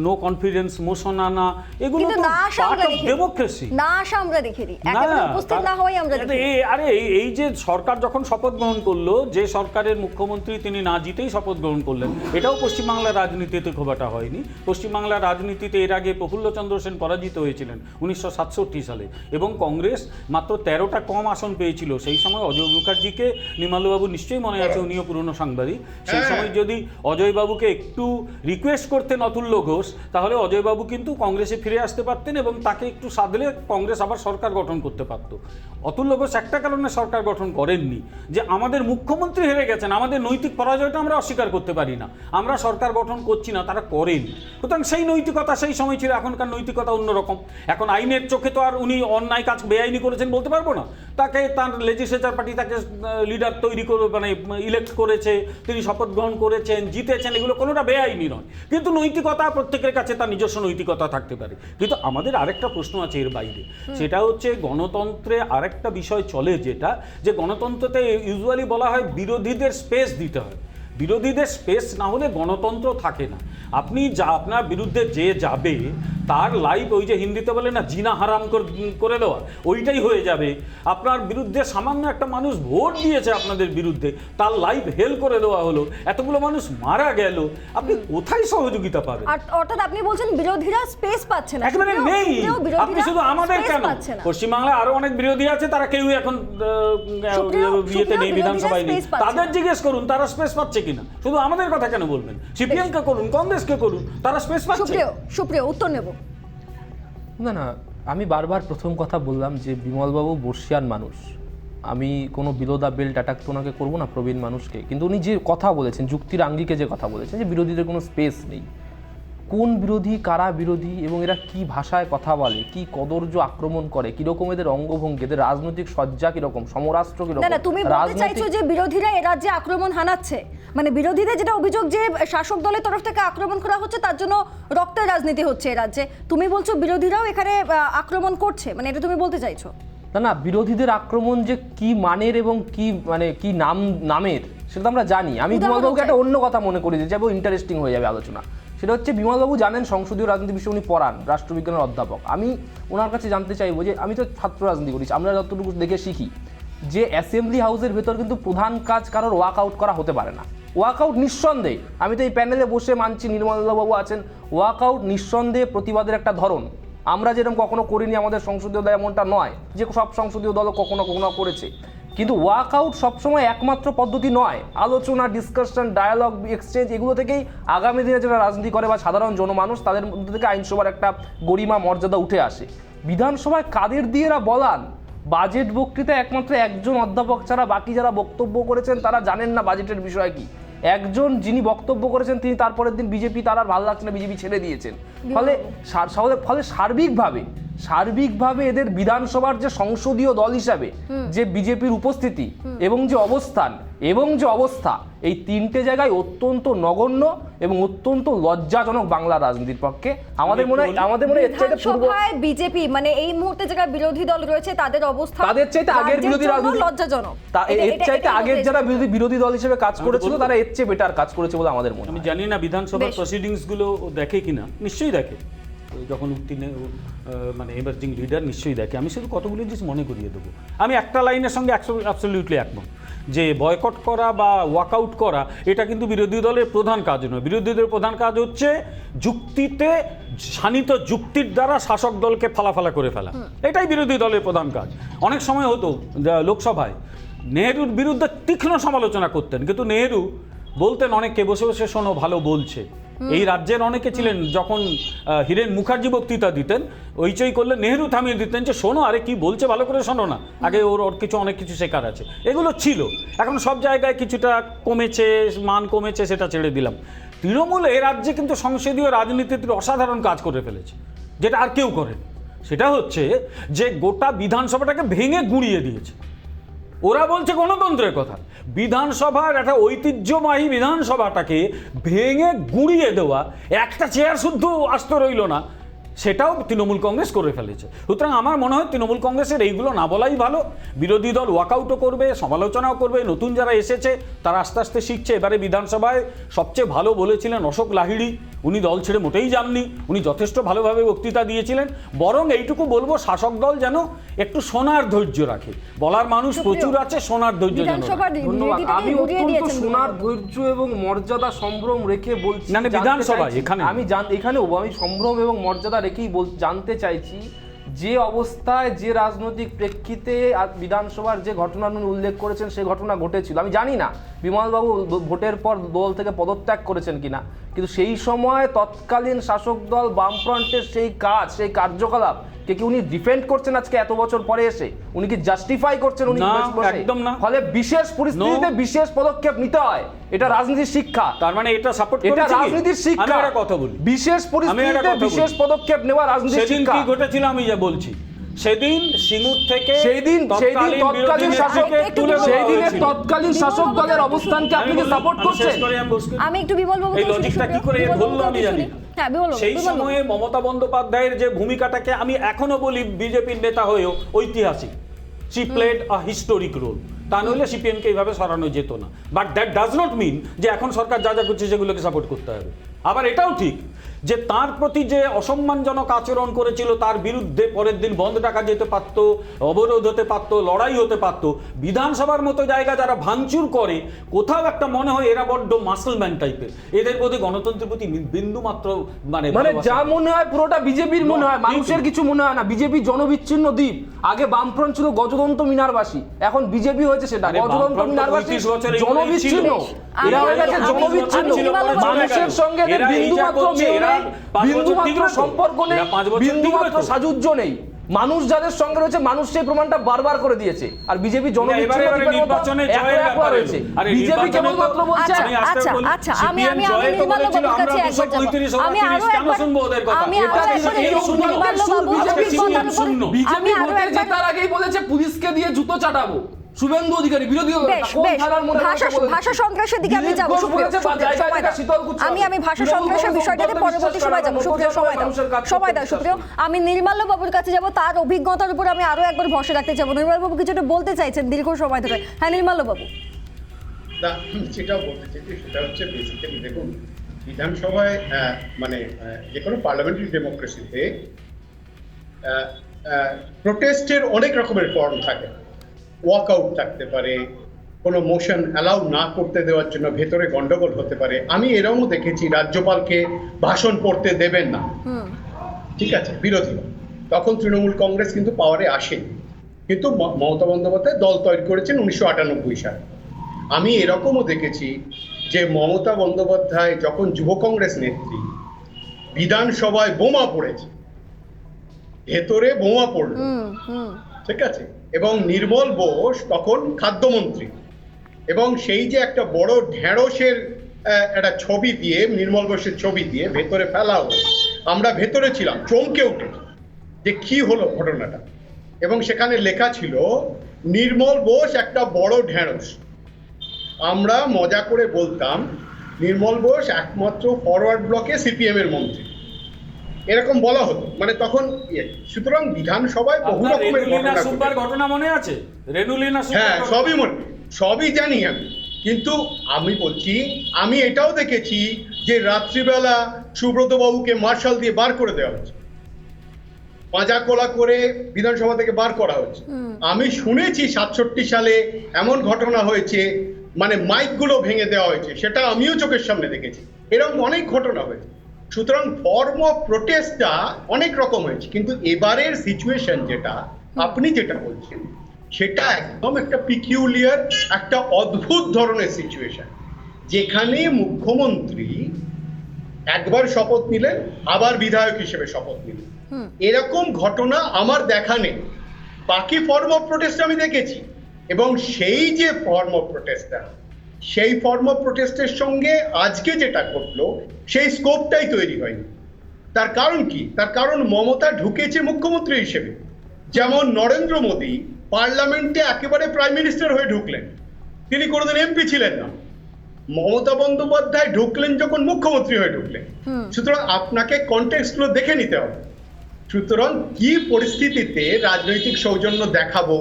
নো কনফিডেন্স মোশন আনা, এগুলো কিন্তু তো না আসা পার্ট আমরা অফ দেখিনি। ডেমোক্রেসি। না আসা আমরা দেখিনি, একেবারে উপস্থিত না হওয়াই আমরা দেখিনি। আরে এই যে সরকার যখন শপথ গ্রহণ করলো, যে সরকারের মুখ্যমন্ত্রী তিনি না জিতেই শপথ গ্রহণ করলেন, এটাও পশ্চিমবাংলার রাজনীতিতে খুব একটা হয়নি। পশ্চিমবাংলার রাজনীতিতে এর আগে প্রফুল্লচন্দ্র সেন পরাজিত হয়েছিলেন 1967 সালে, এবং কংগ্রেস মাত্র 13টা কম আসন পেয়েছিল। সেই সময় অজয় মুখার্জিকে, নির্মলবাবু নিশ্চয়ই মনে আছে, উনিও পুরনো সাংবাদিক, সেই সময় যদি অজয়বাবুকে একটু রিকোয়েস্ট করতেন অতুল্য ঘোষ, তাহলে অজয়বাবু কিন্তু কংগ্রেসে ফিরে আসতে পারতেন এবং তাকে একটু সাধলে কংগ্রেস আবার সরকার গঠন করতে পারত। অতুল্য ঘোষ একটা কারণে সরকার গঠন করেননি, যে আমাদের মুখ্যমন্ত্রী হেরে গেছেন, আমাদের নৈতিক পরাজয়টা আমরা অস্বীকার করতে পারি না, আমরা সরকার গঠন করছি না, তারা করেনি। সুতরাং সেই নৈতিকতা সেই সময় ছিল, এখনকার নৈতিকতা অন্যরকম। এখন আইনের চোখে তো আর উনি অন্যায় কাজ বেআইনি করেছেন বলতে পারবো না, তাকে তার লেজিসলেচার পার্টি তাকে লিডার তৈরি করে, মানে ইলেক্ট করেছে, তিনি শপথ গ্রহণ করেছেন, জিতেছেন, এগুলো কোনোটা বেআইনি নয়। কিন্তু নৈতিকতা প্রত্যেকের কাছে তার নিজস্ব নৈতিকতা থাকতে পারে। কিন্তু আমাদের আরেকটা প্রশ্ন আছে এর বাইরে, সেটা হচ্ছে গণতন্ত্রে আরেকটা বিষয় চলে, যেটা যে গণতন্ত্রতে ইউজুয়ালি বলা হয় বিরোধীদের স্পেস দিতে হয়। বিরোধীদের স্পেস না হলে গণতন্ত্র থাকে না। আপনি আপনার বিরুদ্ধে যে যাবে তার লাইফ, ওই যে হিন্দিতে বলে না জিনা হারাম করে দেওয়া, ওইটাই হয়ে যাবে। আপনার বিরুদ্ধে সামান্য একটা মানুষ ভোট দিয়েছে আপনাদের বিরুদ্ধে, তার লাইফ হেল করে দেওয়া হলো, এতগুলো মানুষ মারা গেল, আপনি কোথায় সহযোগিতা পাবেন? অর্থাৎ আপনি বলছেন বিরোধীরা স্পেস পাচ্ছে না, একেবারে নেই। আপনি শুধু আমাদের কেন, পশ্চিমবাংলায় আরো অনেক বিরোধী আছে, তারা কেউ এখন ইয়েতে নেই, বিধানসভায় নেই। তাদের জিজ্ঞেস করুন তারা স্পেস পাচ্ছে কিনা। শুধু আমাদের কথা কেন বলবেন? সিপিএমকে করুন, কংগ্রেসকে করুন, তারা স্পেস পাচ্ছে। সুপ্রিয় উত্তর নেব। না, আমি বারবার প্রথম কথা বললাম যে বিমলবাবু বর্ষিয়ান মানুষ, আমি কোনো বিলোদা বেল্ট অ্যাটাক তো ওনাকে করবো না, প্রবীণ মানুষকে। কিন্তু উনি যে কথা বলেছেন, যুক্তির আঙ্গিকে যে কথা বলেছেন যে বিরোধীদের কোনো স্পেস নেই, কোন বিরোধী, কারা বিরোধী এবং এরা কি ভাষায় কথা বলে, কি কদর্য আক্রমণ করে, কিরকম এদের অঙ্গভঙ্গি, এদের রাজনৈতিক সজ্জা কিরকম, সমরাষ্ট্র কিরকম। না, তুমি বলতে চাইছো যে বিরোধীরা এ রাজ্যে আক্রমণ হানাচ্ছে, মানে বিরোধীদের যেটা অভিযোগ যে শাসক দলের তরফ থেকে আক্রমণ করা হচ্ছে, তার জন্য রক্তের রাজনীতি হচ্ছে এ রাজ্যে। তুমি বলছো বিরোধীরাও এখানে আক্রমণ করছে, মানে এটা তুমি বলতে চাইছো? না, বিরোধীদের আক্রমণ যে কি মানের এবং কি মানে কি নামের সেটা আমরা জানি। আমি বিমলবাবুকে একটা অন্য কথা মনে করি যাবো, ইন্টারেস্টিং হয়ে যাবে আলোচনা। সেটা হচ্ছে বিমলবাবু জানেন সংসদীয় রাজনীতি বিষয়ে উনি পড়ান, রাষ্ট্রবিজ্ঞানের অধ্যাপক। আমি ওনার কাছে জানতে চাইবো যে আমি তো ছাত্র রাজনীতি করেছি, আমরা যতটুকু দেখে শিখি যে অ্যাসেম্বলি হাউসের ভেতর কিন্তু প্রধান কাজ কারোর ওয়াকআউট করা হতে পারে না। ওয়াকআউট নিঃসন্দেহে, আমি তো এই প্যানেলে বসে মানছি, নির্মলবাবু আছেন, ওয়াকআউট নিঃসন্দেহে প্রতিবাদের একটা ধরন। আমরা যেরকম কখনো করিনি, আমাদের সংসদীয় দল এমনটা নয় যে সব সংসদীয় দলও কখনো কখনো করেছে। কিন্তু ওয়াকআউট সবসময় একমাত্র পদ্ধতি নয়। আলোচনা, ডিসকাশন, ডায়ালগ, এক্সচেঞ্জ, এগুলো থেকেই আগামী দিনে যারা রাজনীতি করে বা সাধারণ জনমানুষ, তাদের মধ্যে থেকে আইনসভার একটা গরিমা মর্যাদা উঠে আসে। বিধানসভায় কাদের দিয়ে এরা বলান? বাজেট বক্তৃতা একমাত্র একজন অধ্যাপক ছাড়া বাকি যারা বক্তব্য করেছেন তারা জানেন না বাজেটের বিষয় কি। একজন যিনি বক্তব্য করেছেন তিনি তারপরের দিন বিজেপি, তার আর ভালো লাগছে না, বিজেপি ছেড়ে দিয়েছেন। ফলে সার্বিকভাবে এদের বিধানসভার যে সংসদীয় দল হিসাবে যে বিজেপির উপস্থিতি এবং যে অবস্থা, এই তিনটে জায়গায় অত্যন্ত নগণ্য এবং অত্যন্ত লজ্জাজনক বাংলার রাজনীতির পক্ষে। আমাদের মনে হয় বিধানসভায় বিজেপি, মানে এই মুহূর্তে যারা বিরোধী দল রয়েছে তাদের অবস্থা তাদের চাইতে আগের বিরোধী রাজনীতি লজ্জাজনক, এর চাইতে আগের যারা বিরোধী দল হিসেবে কাজ করেছিল তারা এর চেয়ে বেটার কাজ করেছে বলে আমাদের মনে হয়। আমি জানি না বিধানসভার প্রসিডিংস গুলো দেখে কিনা, নিশ্চয়ই দেখে, যখন মানে এমার্জিং লিডার নিশ্চয়ই দেখে। আমি শুধু কতগুলো জিনিস মনে করিয়ে দেবো। আমি একটা লাইনের সঙ্গে অ্যাবসলিউটলি একমত যে বয়কট করা বা ওয়াকআউট করা এটা কিন্তু বিরোধী দলের প্রধান কাজ নয়। বিরোধীদের প্রধান কাজ হচ্ছে যুক্তিতে শানিত যুক্তির দ্বারা শাসক দলকে ফালাফালা করে ফেলা, এটাই বিরোধী দলের প্রধান কাজ। অনেক সময় হতো লোকসভায় নেহরুর বিরুদ্ধে তীক্ষ্ণ সমালোচনা করতেন, কিন্তু নেহরু বলতেন অনেককে বসে বসে শোনো ভালো বলছে, এই রাজ্যের অনেকে ছিলেন, যখন হীরেন মুখার্জি বক্তৃতা দিতেন ওইচই করলে নেহেরু থামিয়ে দিতেন যে শোনো, আরে কি বলছে ভালো করে শোনো না, আগে ওর অনেক কিছু শেখার আছে। এগুলো ছিল, এখন সব জায়গায় কিছুটা কমেছে, মান কমেছে, সেটা ছেড়ে দিলাম। তৃণমূল এ রাজ্যে কিন্তু সংসদীয় রাজনীতির অসাধারণ কাজ করে ফেলেছে, যেটা আর কেউ করেনি। সেটা হচ্ছে যে গোটা বিধানসভাটাকে ভেঙে গুঁড়িয়ে দিয়েছে। ওরা বলছে গণতন্ত্রের কথা, বিধানসভার একটা ঐতিহ্যবাহী বিধানসভাটাকে ভেঙে গুঁড়িয়ে দেওয়া, একটা চেয়ার শুদ্ধ আস্ত রইল না, সেটাও তৃণমূল কংগ্রেস করে ফেলেছে। সুতরাং আমার মনে হয় তৃণমূল কংগ্রেসের এইগুলো না বলাই ভালো। বিরোধী দল ওয়াকআউটও করবে, সমালোচনাও করবে, নতুন যারা এসেছে তারা আস্তে আস্তে শিখছে। এবারে বিধানসভায় সবচেয়ে ভালো বলেছিলেন অশোক লাহিড়ী, উনি দল ছেড়ে মোটেই যাননি, উনি যথেষ্ট ভালোভাবে বক্তৃতা দিয়েছিলেন। বরং এইটুকু বলবো, শাসক দল যেন একটু শোনার ধৈর্য রাখে, বলার মানুষ প্রচুর আছে, শোনার ধৈর্য যেন রাখে। ধন্যবাদ। আমি অত্যন্ত শোনার ধৈর্য এবং মর্যাদা সম্ভ্রম রেখে বলছি, না বিধানসভায় এখানে এখানেও আমি সম্ভ্রম এবং মর্যাদা রেখেই জানতে চাইছি যে অবস্থায়, যে রাজনৈতিক প্রেক্ষিতে বিধানসভার যে ঘটনা উল্লেখ করেছেন সেই ঘটনা ঘটেছিল। আমি জানি না বিমলবাবু ভোটের পর দল থেকে পদত্যাগ করেছেন কিনা, কিন্তু সেই সময় তৎকালীন শাসক দল বামফ্রন্টের সেই কার্যকলাপ কে কি উনি ডিফেন্ড করছেন আজকে এত বছর পরে এসে? উনি কি জাস্টিফাই করছেন? উনি একদম না। ফলে বিশেষ পরিস্থিতিতে বিশেষ পদক্ষেপ নিতে হয়, এটা রাজনীতির শিক্ষা। তার মানে এটা সাপোর্ট করছে, এটা রাজনীতির শিক্ষা। আমি একটা কথা বলি, বিশেষ পরিস্থিতিতে বিশেষ পদক্ষেপ নেওয়া রাজনীতির শিক্ষা। সেদিন কি ঘটেছিল আমি যা বলছি, সেদিন সিঙ্গুর থেকে তৎকালীন শাসক দলের অবস্থানকে আপনি কি সাপোর্ট করছেন? আমি একটু বিমলবাবু এই লজিকটা কি করে বললো আমি জানি। সেই সময়ে মমতা বন্দ্যোপাধ্যায়ের যে ভূমিকাটাকে আমি এখনো বলি বিজেপির নেতা হয়েও ঐতিহাসিক, she played a historic role. তা নইলে সিপিএমকে এইভাবে সরানো যেত না। But that does not mean যে এখন সরকার যা যা করছে সেগুলোকে সাপোর্ট করতে হবে। আবার এটাও ঠিক যে তার প্রতি যে অসম্মানজনক আচরণ করেছিল তার বিরুদ্ধে পরের দিন বন্ধ ডাকা যেতে পারত, অবরোধ হতে পারত, লড়াই হতে পারত। বিধানসভার মতো জায়গা যারা ভাঙচুর করে, কোথাও একটা মনে হয় এরা বড্ড মাসলম্যান টাইপের, এদের প্রতি গণতন্ত্রের প্রতি বিন্দু মাত্র মানে যা মনে হয় পুরোটা বিজেপির মনে হয়, মানুষের কিছু মনে হয় না। বিজেপি জনবিচ্ছিন্ন দ্বীপ। আগে বামফ্রন্ট ছিল গজদন্ত মিনারবাসী, এখন বিজেপি হয়েছে সেটা গজদন্ত মিনারবাসী, জনবিচ্ছিন্ন। এরা হয়ে গেছে জনবিচ্ছিন্ন, মানুষের সঙ্গে বিন্দুমাত্র মিল নেই, বিন্দুমাত্র সম্পর্ক নেই, বিন্দুমাত্র সাযুজ্য নেই। মানুষ যাদের সঙ্গে রয়েছে, মানুষ সেই প্রমাণটা বারবার করে দিয়েছে। আর বিজেপি বিজেপি কেবলমাত্র বলছে জেতার আগেই বলেছে পুলিশকে দিয়ে জুতো চাটাবো। শুভেন্দু অধিকারী বিরোধী ভাষা সন্ত্রাসের দিকে আমি যাবো, আমি ভাষা সন্ত্রাসের বিষয়টাতে পরবর্তী সময় যাবো। সুপ্রিয় সময় দাও সুপ্রিয়। আমি নির্মাল্য বাবুর কাছে যাবো, তার অভিজ্ঞতার উপর আমি আরো একবার ভরসা রাখতে চাবো। নির্মাল্য বাবু কিছুটা বলতে চাইছেন দীর্ঘ সময় ধরে। হ্যাঁ নির্মাল্য বাবু। না, সেটাও বলতে চাইছি, সেটা হচ্ছে বেসিক্যালি দেখুন, বিধানসভায় মানে যে কোনো পার্লামেন্টারি ডেমোক্রেসিতে প্রোটেস্টের অনেক রকমের ফর্ম থাকে। ওয়াকআউট থাকতে পারে, কোনো মোশন অ্যালাউ না করতে দেওয়ার জন্য ভেতরে গন্ডগোল হতে পারে। আমি এরকমও দেখেছি রাজ্যপালকে ভাষণ পড়তে দেবেন না, ঠিক আছে, বিরোধী, তখন তৃণমূল কংগ্রেস কিন্তু পাওয়ারে আসেনি, কিন্তু মমতা বন্দ্যোপাধ্যায় দল তৈরি করেছেন 1998 সালে। আমি এরকমও দেখেছি যে মমতা বন্দ্যোপাধ্যায় যখন যুব কংগ্রেস নেত্রী, বিধানসভায় বোমা পড়েছে, ভেতরে বোমা পড়ল, ঠিক আছে, এবং নির্মল বোস তখন খাদ্যমন্ত্রী, এবং সেই যে একটা বড় ঢেঁড়সের একটা ছবি দিয়ে, নির্মল বোসের ছবি দিয়ে ভেতরে ফেলা হলো, আমরা ভেতরে ছিলাম, চমকে উঠেছি যে কি হলো ঘটনাটা। এবং সেখানে লেখা ছিল নির্মল বোস একটা বড় ঢেঁড়স। আমরা মজা করে বলতাম নির্মল বোস একমাত্র ফরওয়ার্ড ব্লকে সিপিএম এর মন্ত্রী, এরকম বলা হতো, মানে তখন। সুতরাং বিধানসভায় বহু রকমের ঘটনা মনে আছে, হ্যাঁ, সবই জানি আমি, কিন্তু আমি বলছি, আমি এটাও দেখেছি যে রাত্রিবেলা সুব্রত বাবুকে মার্শাল দিয়ে বার করে দেওয়া হচ্ছে, পাঁজা কোলা করে বিধানসভা থেকে বার করা হচ্ছে। আমি শুনেছি 67 সালে এমন ঘটনা হয়েছে, মানে মাইকগুলো ভেঙে দেওয়া হয়েছে, সেটা আমিও চোখের সামনে দেখেছি। এরকম অনেক ঘটনা হয়েছে। সুতরাং ফর্ম অফ প্রোটেস্টটা অনেক রকম হয়েছে, কিন্তু এবারের সিচুয়েশন যেটা আপনি যেটা বলছেন, সেটা একদম একটা পিকিউলিয়ার, একটা অদ্ভুত ধরনের সিচুয়েশন, যেখানে মুখ্যমন্ত্রী একবার শপথ নিলেন, আবার বিধায়ক হিসেবে শপথ নিলেন। এরকম ঘটনা আমার দেখা নেই। বাকি ফর্ম অফ প্রোটেস্ট আমি দেখেছি, এবং সেই যে ফর্ম অফ প্রোটেস্টটা, সেই ফর্ম অফ প্রোটেস্টের সঙ্গে আজকে যেটা ঘটলো সেই স্কোপটাই তৈরি হয়নি। তার কারণ কি? তার কারণ মমতা ঢুকেছে মুখ্যমন্ত্রী হিসেবে। যেমন নরেন্দ্র মোদী পার্লামেন্টে একেবারে প্রাইম মিনিস্টার হয়ে ঢুকলেন, তিনি কোনোদিন এমপি ছিলেন না। মমতা বন্দ্যোপাধ্যায় ঢুকলেন যখন মুখ্যমন্ত্রী হয়ে ঢুকলেন। সুতরাং আপনাকে কনটেক্সটগুলো দেখে নিতে হবে। সুতরাং কি পরিস্থিতিতে রাজনৈতিক সৌজন্য দেখাবো,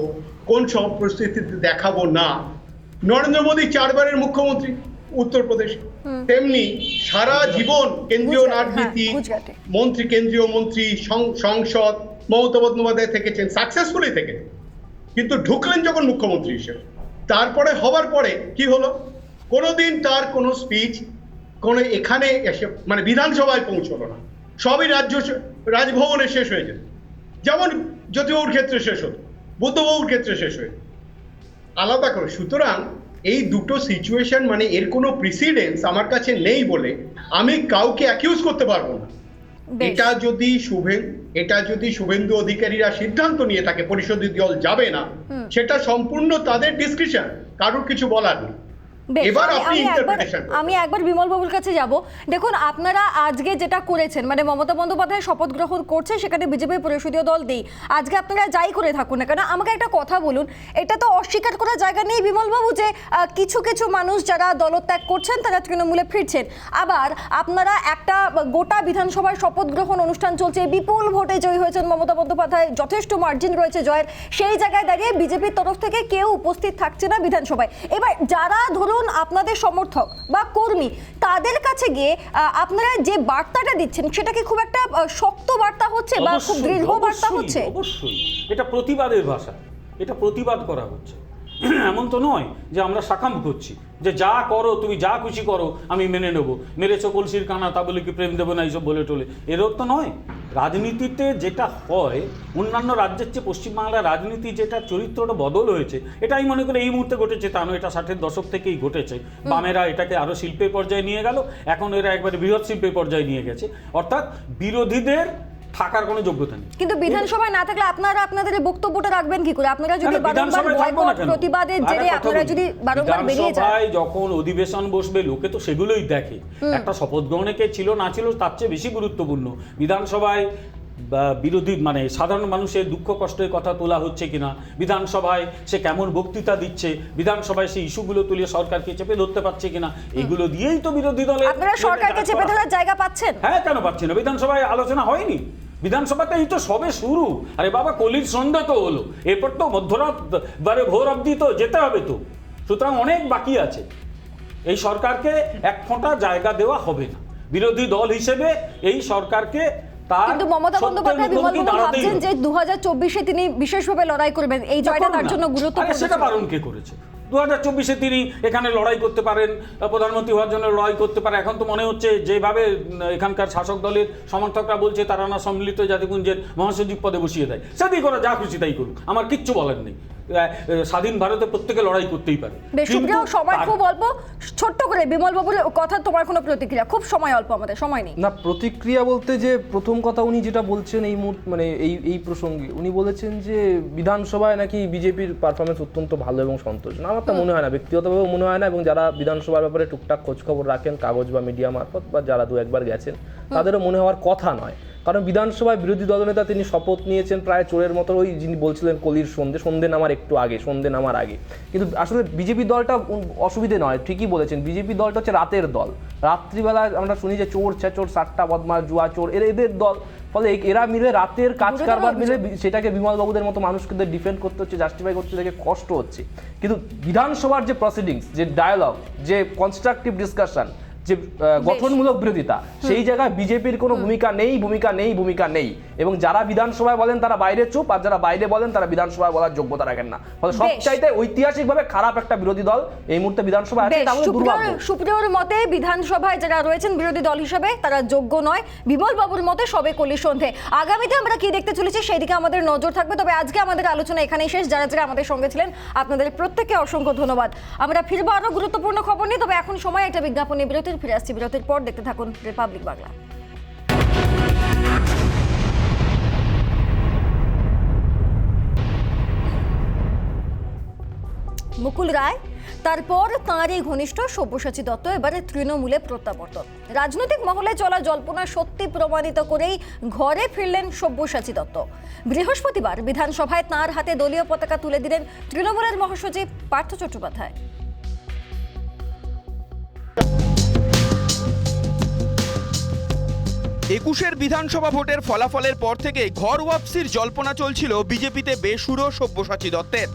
কোন সব পরিস্থিতিতে দেখাবো না। নরেন্দ্র মোদী 4 বারের মুখ্যমন্ত্রী উত্তরপ্রদেশ, তেমনি সারা জীবন কেন্দ্রীয় রাজনীতি মন্ত্রী, কেন্দ্রীয় মন্ত্রী, সংসদ মমতা বন্দ্যোপাধ্যায় থেকেছেন, সাকসেসফুলি থেকেছেন। কিন্তু ঢুকলেন যখন মুখ্যমন্ত্রী হিসেবে, তারপরে হবার পরে কি হলো? কোনোদিন তার কোনো স্পিচ কোনো এখানে এসে মানে বিধানসভায় পৌঁছলো না, সবই রাজভবনে শেষ হয়ে যেত। যেমন জ্যোতিবাবুর ক্ষেত্রে শেষ হতো, বুদ্ধবাবুর ক্ষেত্রে শেষ হয়ে আলাদা করে। সুতরাং এই দুটো সিচুয়েশন মানে এর কোনো প্রিসিডেন্স আমার কাছে নেই বলে আমি কাউকে অ্যাকিউজ করতে পারবো না। এটা যদি শুভেন্দু অধিকারীরা সিদ্ধান্ত নিয়ে থাকে পরিষদীয় দল যাবে না, সেটা সম্পূর্ণ তাদের ডিসক্রিপশন, কারোর কিছু বলার নেই। আমি একবার বিমল বাবুর কাছে যাব। দেখুন, আপনারা আজকে যেটা করেছেন, মানে মমতা বন্দ্যোপাধ্যায় শপথ গ্রহণ করছে, সেখানে বিজেপির পরিষদীয় দল নেই। আজকে আপনারা যাই করে থাকুন না কেন, আমাকে একটা কথা বলুন, এটা তো অস্বীকার করার জায়গা নেই বিমল বাবু যে কিছু কিছু মানুষ যারা দলত্যাগ করছেন তারা তৃণমূলে ফিরছেন। আবার আপনারা একটা গোটা বিধানসভার শপথ গ্রহণ অনুষ্ঠান চলছে, বিপুল ভোটে জয়ী হয়েছেন মমতা বন্দ্যোপাধ্যায়, যথেষ্ট মার্জিন রয়েছে জয়ের। সেই জায়গায় দাঁড়িয়ে বিজেপির তরফ থেকে কেউ উপস্থিত থাকছে না বিধানসভায়। এবার যারা ধরুন আপনাদের সমর্থক বা কর্মী, তাদের কাছে গিয়ে আপনারা যে বার্তাটা দিচ্ছেন সেটা কি খুব একটা শক্ত বার্তা হচ্ছে বা খুব দৃঢ় বার্তা হচ্ছে? অবশ্যই এটা প্রতিবাদের ভাষা, এটা প্রতিবাদ করা হচ্ছে। এমন তো নয় যে আমরা সাকাম করছি যে যা করো তুমি, যা খুশি করো আমি মেনে নেবো, মেরেছো কলসির কানা তা বলে কি প্রেম দেবো না, এইসব বলে টোলে, এরও তো নয়। রাজনীতিতে যেটা হয়, অন্যান্য রাজ্যের চেয়ে পশ্চিমবাংলার রাজনীতি যেটা চরিত্রটা বদল হয়েছে, এটা আমি মনে করি এই মুহূর্তে ঘটেছে তা নয়, এটা 60-এর দশক থেকেই ঘটেছে। বামেরা এটাকে আরও শিল্পের পর্যায়ে নিয়ে গেল, এখন এরা একবারে বৃহৎ শিল্পের পর্যায়ে নিয়ে গেছে। অর্থাৎ বিরোধীদের থাকার কোনো যোগ্যতা নেই। কিন্তু বিধানসভায় না থাকলে আপনারা আপনাদের বক্তব্যটা রাখবেন কি করে? আপনারা যদি বারংবার বয়কট প্রতিবাদের জেরে আপনারা যদি বারংবার বেরিয়ে যান, বিধানসভায় যখন অধিবেশন বসবে লোকে তো সেগুলোই দেখে। একটা শপথ গ্রহণে কে ছিল না ছিল তার চেয়ে বেশি গুরুত্বপূর্ণ বিধানসভায় বিরোধী মানে সাধারণ মানুষের দুঃখ কষ্টের কথা তোলা হচ্ছে কিনা, বিধানসভায় সে কেমন বক্তৃতা দিচ্ছে, বিধানসভায় সেই ইস্যুগুলো তুলে সরকারকে চেপে ধরতে পারছে কিনা, এগুলো দিয়েই তো বিরোধী দলের। আপনারা সরকারকে চেপে ধরার জায়গা পাচ্ছেন? হ্যাঁ, কেন পাচ্ছি না? বিধানসভায় আলোচনা হয়নি, বিধানসভাতে এই তো সবে শুরু। আরে বাবা, কলির সন্ধ্যা তো হলো, এরপর তো মধ্যরাত বারে ভোর অবধি তো যেতে হবে তো। সুতরাং অনেক বাকি আছে। এই সরকারকে এক ফোঁটা জায়গা দেওয়া হবে না। বিরোধী দল হিসেবে এই সরকারকে কিন্তু মমতা বন্দ্যোপাধ্যায় বিমল বাবু ভাবছেন যে 2024-এ তিনি বিশেষভাবে লড়াই করবেন, এই জয়টা তার জন্য গুরুত্বপূর্ণ। সেটা বারণ কে করেছে? 2024-এ তিনি এখানে লড়াই করতে পারেন, প্রধানমন্ত্রী হওয়ার জন্য লড়াই করতে পারে। এখন তো মনে হচ্ছে যেভাবে এখানকার শাসক দলের সমর্থকরা বলছে তারা না সম্মিলিত জাতিপুঞ্জের মহাসচিব পদে বসিয়ে দেয়, সেটাই করা, যা খুশি তাই করুক, আমার কিচ্ছু বলার নেই। স্বাধীন ভারতে প্রত্যেকে লড়াই করতেই পারে। সময় খুব অল্প, ছোট্ট করে বিমল বাবুর কথা, তোমার কোনো প্রতিক্রিয়া? খুব সময় অল্প, আমাদের সময় নেই। না, প্রতিক্রিয়া বলতে যে প্রথম কথা উনি যেটা বলছেন এই মানে এই প্রসঙ্গে উনি বলেছেন যে বিধানসভায় নাকি বিজেপির পারফরমেন্স অত্যন্ত ভালো এবং সন্তোষজনক। আমার তো মনে হয় না, ব্যক্তিগতভাবে মনে হয় না। এবং যারা বিধানসভার ব্যাপারে টুকটাক খোঁজখবর রাখেন কাগজ বা মিডিয়া মারফত, বা যারা 2-1বার গেছেন, তাদেরও মনে হওয়ার কথা নয়। কারণ বিধানসভায় বিরোধী দলনেতা তিনি শপথ নিয়েছেন প্রায় চোরের মতো, ওই যিনি বলছিলেন কলির সন্ধে নামার আগে। কিন্তু আসলে বিজেপি দলটা অসুবিধে নয়, ঠিকই বলেছেন, বিজেপি দলটা হচ্ছে রাতের দল। রাত্রিবেলায় আমরা শুনি যে চোর ছেচোর, সাট্টা বদমাশ, জুয়া চোর, এদের দল। ফলে এরা মিলে রাতের কাজ কারবার মিলে সেটাকে বিমল বাবুদের মতো মানুষকে ডিফেন্ড করতে হচ্ছে, জাস্টিফাই করতে থেকে কষ্ট হচ্ছে। কিন্তু বিধানসভার যে প্রসিডিংস, যে ডায়ালগ, যে কনস্ট্রাকটিভ ডিসকাশন, যে গঠনমূলক বিরোধিতা, সেই জায়গায় বিজেপির কোনো ভূমিকা নেই। এবং যারা বিধানসভায় বলেন তারা বাইরে চুপ, আর যারা বাইরে বলেন তারা বিধানসভায় বলার যোগ্যতা রাখেন না। ফলে সবচাইতে ঐতিহাসিকভাবে খারাপ একটা বিরোধী দল এই মুহূর্তে বিধানসভায় আছে। সুপ্রিয়র মতে বিধানসভায় যারা রয়েছেন বিরোধী দল হিসেবে তারা যোগ্য নয়, বিমল বাবুর মতে সবে কলির সন্ধে। আগামীতে আমরা কি দেখতে চলেছি সেই দিকে আমাদের নজর থাকবে। তবে আজকে আমাদের আলোচনা এখানেই শেষ। যারা যারা আমাদের সঙ্গে ছিলেন আপনাদের প্রত্যেককে অসংখ্য ধন্যবাদ। আমরা ফিরবো আরো গুরুত্বপূর্ণ খবর নিয়ে, তবে এখন সময় একটা বিজ্ঞাপনী বিরতির। ফিরে আসছি বিরতির পর, দেখতে থাকুন রিপাবলিক বাংলা। মুকুল রায়, তারপর তাঁরই ঘনিষ্ঠ সব্যসাচী দত্ত এবারে তৃণমূলে প্রত্যাবর্তন। রাজনৈতিক মহলে চলা জল্পনা সত্যি প্রমাণিত করেই ঘরে ফিরলেন সব্যসাচী দত্ত। বৃহস্পতিবার বিধানসভায় তাঁর হাতে দলীয় পতাকা তুলে দিলেন তৃণমূলের মহাসচিব পার্থ চট্টোপাধ্যায়। একুশের বিধানসভা ভোটের ফলাফলের পর থেকে ঘর ওয়াপসির জল্পনা চলছিল বিজেপিতে বেসুরো সব্যসাচী দত্তের।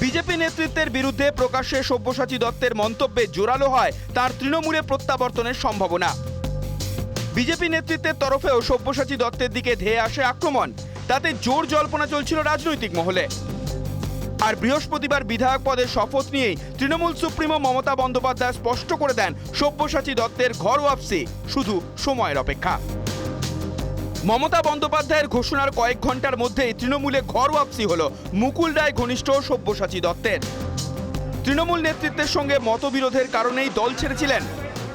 বিজেপি নেতৃত্বের বিরুদ্ধে প্রকাশ্যে সব্যসাচী দত্তের মন্তব্যে জোরালো হয় তার তৃণমূলে প্রত্যাবর্তনের সম্ভাবনা। বিজেপি নেতৃত্বের তরফেও সব্যসাচী দত্তের দিকে ধেয়ে আসে আক্রমণ, তাতে জোর জল্পনা চলছিল রাজনৈতিক মহলে। আর বৃহস্পতিবার বিধায়ক পদের শপথ নিয়েই তৃণমূল সুপ্রিমো মমতা বন্দ্যোপাধ্যায় স্পষ্ট করে দেন সব্যসাচী দত্তের ঘর ওয়াপসি শুধু সময়ের অপেক্ষা। মমতা বন্দ্যোপাধ্যায়ের ঘোষণার কয়েক ঘন্টার মধ্যেই তৃণমূলে ঘর ওয়াপসি হলো মুকুল রায় ঘনিষ্ঠ সব্যসাচী দত্তের। তৃণমূল নেতৃত্বের সঙ্গে মতবিরোধের কারণেই দল ছেড়েছিলেন।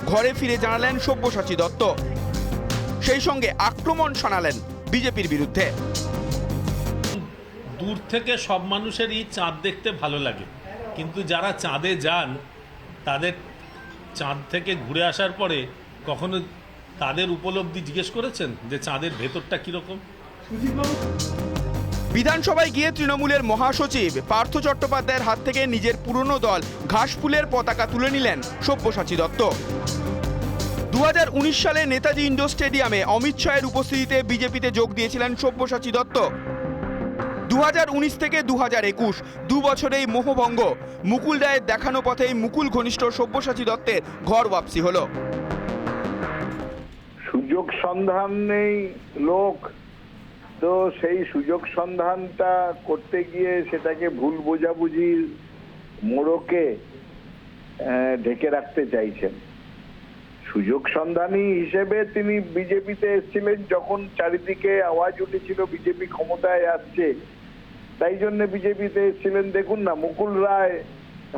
ঘরে ফিরে জানালেন সব্যসাচী দত্ত, সেই সঙ্গে আক্রমণ শানালেন বিজেপির বিরুদ্ধে। দূর থেকে সব মানুষেরই চাঁদ দেখতে ভালো লাগে, কিন্তু যারা চাঁদে যান তাদের চাঁদ থেকে ঘুরে আসার পরে কখনো তাদের উপলব্ধি জিজ্ঞেস করেছেন যে চাঁদের ভেতরটা কীরকম? বিধানসভায় গিয়ে তৃণমূলের মহাসচিব পার্থ চট্টোপাধ্যায়ের হাত থেকে নিজের পুরনো দল ঘাসফুলের পতাকা তুলে নিলেন সব্যসাচী দত্ত। 2019 সালে নেতাজি ইন্ডোর স্টেডিয়ামে অমিত শাহের উপস্থিতিতে বিজেপিতে যোগ দিয়েছিলেন সব্যসাচী দত্ত। 2019 থেকে 2021 দু বছরেই মোহভঙ্গ। মুকুল রায়ের দেখানো পথেই মুকুল ঘনিষ্ঠ সব্যসাচী দত্তের ঘর ওয়াপসি হলো। সুযোগ সন্ধান নেই লোক, তো সেই সুযোগ সন্ধানটা করতে গিয়ে সেটাকে ভুল বোঝাবুঝির মোড়কে ঢেকে রাখতে চাইছেন। সুযোগ সন্ধানী হিসেবে তিনি বিজেপিতে এসেছিলেন যখন চারিদিকে আওয়াজ উঠেছিল বিজেপি ক্ষমতায় আসছে, তাই জন্য বিজেপিতে এসেছিলেন। দেখুন না, মুকুল রায়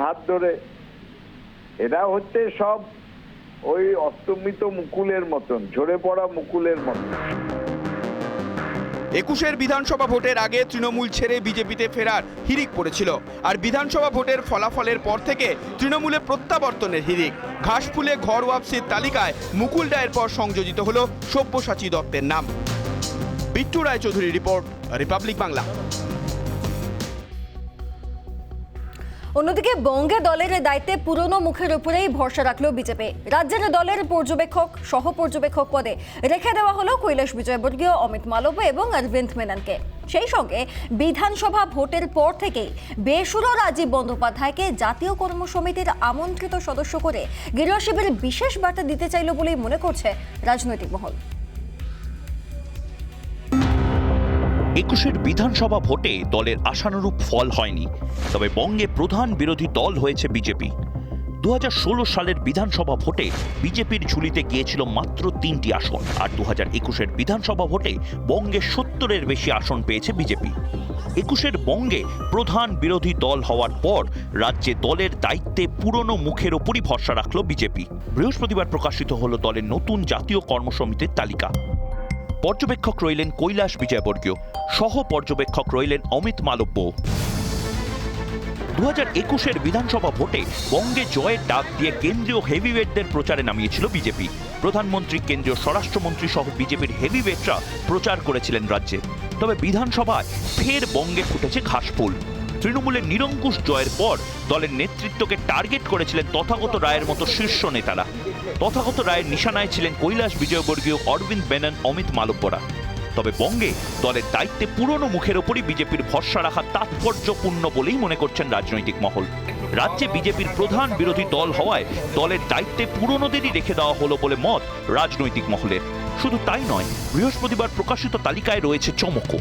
হাত ধরে, এরা হচ্ছে সব ওই অস্তমিত মুকুলের মতন, ঝরে পড়া মুকুলের মতন। 21 বিধানসভা ভোটের আগে তৃণমূল ছেড়ে বিজেপিতে ফেরার হিড়িক পড়েছিল, আর বিধানসভা ভোটের ফলাফলের পর থেকে তৃণমূলে প্রত্যাবর্তনের হিড়িক। ঘাসফুলে ঘর ওয়াপসির তালিকায় মুকুল রায়ের পর সংযোজিত হলো সব্যসাচী দত্তের নাম। Bittu Roychowdhury report, Republic Bangla. অন্যদিকে বঙ্গে দলের দায়িত্বে পুরনো মুখের উপরেই ভরসা রাখলো বিজেপি। রাজ্যের দলের পর্যবেক্ষক সহ পর্যবেক্ষক পদে রেখে দেওয়া হলো কৈলাস বিজয়বর্গীয়, অমিত মালব্য এবং অরবিন্দ মেননকে। সেই সঙ্গে বিধানসভা ভোটের পর থেকেই বেসুরো রাজীব বন্দ্যোপাধ্যায়কে জাতীয় কর্মসমিতির আমন্ত্রিত সদস্য করে গেরুয়া শিবির বিশেষ বার্তা দিতে চাইল বলেই মনে করছে রাজনৈতিক মহল। 21 বিধানসভা ভোটে দলের আশানুরূপ ফল হয়নি, তবে বঙ্গে প্রধান বিরোধী দল হয়েছে বিজেপি। 2016 সালের বিধানসভা ভোটে বিজেপির ঝুলিতে গিয়েছিল মাত্র 3টি আসন, আর 2021 বিধানসভা ভোটে বঙ্গে 70-এর বেশি আসন পেয়েছে বিজেপি। 21 বঙ্গে প্রধান বিরোধী দল হওয়ার পর রাজ্যে দলের দায়িত্বে পুরনো মুখের ওপরই ভরসা রাখল বিজেপি। বৃহস্পতিবার প্রকাশিত হলো দলের নতুন জাতীয় কর্মসমিতির তালিকা। পর্যবেক্ষক রইলেন কৈলাস বিজয়বর্গীয়, সহ পর্যবেক্ষক রইলেন অমিত মালব্য। 2021 বিধানসভা ভোটে বঙ্গে জয়ের ডাক দিয়ে কেন্দ্রীয় হেভিওয়েটদের প্রচারে নামিয়েছিল বিজেপি। প্রধানমন্ত্রী, কেন্দ্রীয় স্বরাষ্ট্রমন্ত্রী সহ বিজেপির হেভিওয়েটরা প্রচার করেছিলেন রাজ্যে। তবে বিধানসভায় ফের বঙ্গে ফুটেছে ঘাসফুল। তৃণমূলের নিরঙ্কুশ জয়ের পর দলের নেতৃত্বকে টার্গেট করেছিলেন তথাগত রায়ের মতো শীর্ষ নেতারা। তথাগত রায়ের নিশানায় ছিলেন কৈলাস বিজয়বর্গীয়, অরবিন্দ মেনন, অমিত মালব্যরা। তবে বঙ্গে দলের দায়িত্বে পুরনো মুখের ওপরই বিজেপির ভরসা রাখা তাৎপর্যপূর্ণ বলেই মনে করছেন রাজনৈতিক মহল। রাজ্যে বিজেপির প্রধান বিরোধী দল হওয়ায় দলের দায়িত্বে পুরনোদেরই রেখে দেওয়া হলো বলে মত রাজনৈতিক মহলের। শুধু তাই নয়, বৃহস্পতিবার প্রকাশিত তালিকায় রয়েছে চমকও।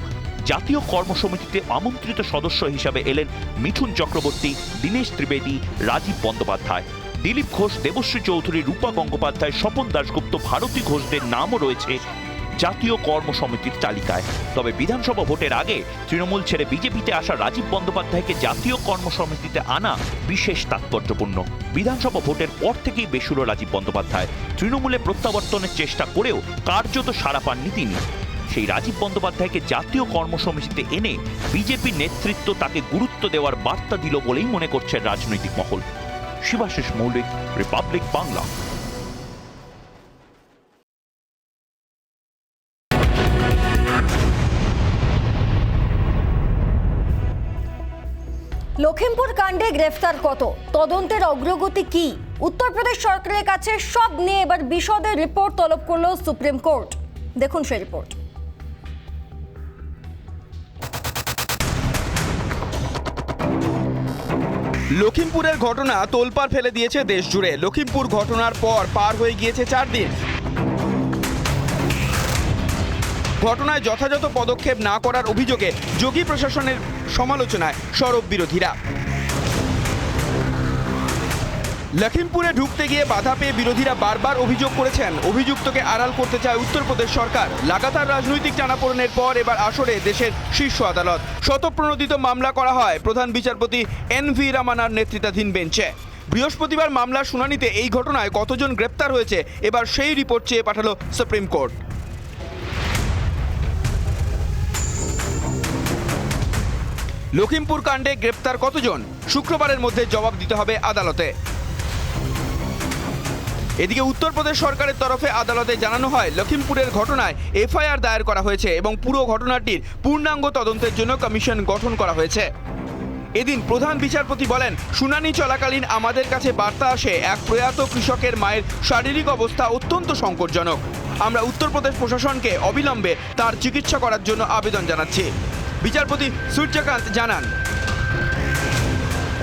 জাতীয় কর্মসমিতিতে আমন্ত্রিত সদস্য হিসাবে এলেন মিঠুন চক্রবর্তী, দীনেশ ত্রিবেদী, রাজীব বন্দ্যোপাধ্যায়, দিলীপ ঘোষ, দেবশ্রী চৌধুরী, রূপা গঙ্গোপাধ্যায়, স্বপন দাশগুপ্ত, ভারতী ঘোষদের নামও রয়েছে জাতীয় কর্মসমিতির তালিকায়। তবে বিধানসভা ভোটের আগে তৃণমূল ছেড়ে বিজেপিতে আসা রাজীব বন্দ্যোপাধ্যায়কে জাতীয় কর্মসমিতিতে আনা বিশেষ তাৎপর্যপূর্ণ। বিধানসভা ভোটের পর থেকেই বেসুরো রাজীব বন্দ্যোপাধ্যায়। তৃণমূলে প্রত্যাবর্তনের চেষ্টা করেও কার্যত সাড়া পাননি তিনি। সেই রাজীব বন্দ্যোপাধ্যায়কে জাতীয় কর্মসমিতিতে এনে বিজেপির নেতৃত্ব তাকে গুরুত্ব দেওয়ার বার্তা দিল বলেই মনে করছে রাজনৈতিক মহল। শিবাশিস মৌলিক, রিপাবলিক বাংলা। লখিমপুর কাণ্ডে গ্রেফতার কত, তদন্তের অগ্রগতি কি? উত্তরপ্রদেশ সরকারের কাছে সব নিয়ে এবার বিশদে রিপোর্ট তলব করল সুপ্রিম কোর্ট। দেখুন সেই রিপোর্ট। লখিমপুরের ঘটনা তোলপাড় ফেলে দিয়েছে দেশ জুড়ে। লখিমপুর ঘটনার পর পার হয়ে গিয়েছে 4 দিন। ঘটনায় যথাযথ পদক্ষেপ না করার অভিযোগে যোগী প্রশাসনের সমালোচনায় সরব বিরোধীরা। লখিমপুরে ঢুকতে গিয়ে বাধা পেয়ে বিরোধীরা বারবার অভিযোগ করেছেন অভিযুক্তকে আড়াল করতে চায় উত্তরপ্রদেশ সরকার। লাগাতার রাজনৈতিক টানাপোড়েনের পর এবার আসরে দেশের শীর্ষ আদালত। স্বতঃপ্রণোদিত মামলা করা হয় প্রধান বিচারপতি এন.ভি. রামানার নেতৃত্বাধীন বেঞ্চে। বৃহস্পতিবার মামলার শুনানিতে এই ঘটনায় কতজন গ্রেপ্তার হয়েছে এবার সেই রিপোর্ট চেয়ে পাঠালো সুপ্রিম কোর্ট। লখিমপুর কাণ্ডে গ্রেপ্তার কতজন, শুক্রবারের মধ্যে জবাব দিতে হবে আদালতে। এদিকে উত্তরপ্রদেশ সরকারের তরফে আদালতে জানানো হয় লখিমপুরের ঘটনায় এফআইআর দায়ের করা হয়েছে এবং পুরো ঘটনাটির পূর্ণাঙ্গ তদন্তের জন্য কমিশন গঠন করা হয়েছে। এদিন প্রধান বিচারপতি বলেন, শুনানি চলাকালীন আমাদের কাছে বার্তা আসে এক প্রয়াত কৃষকের মায়ের শারীরিক অবস্থা অত্যন্ত সংকটজনক। আমরা উত্তরপ্রদেশ প্রশাসনকে অবিলম্বে তার চিকিৎসা করার জন্য আবেদন জানাচ্ছি। বিচারপতি সূর্যকান্ত জানান,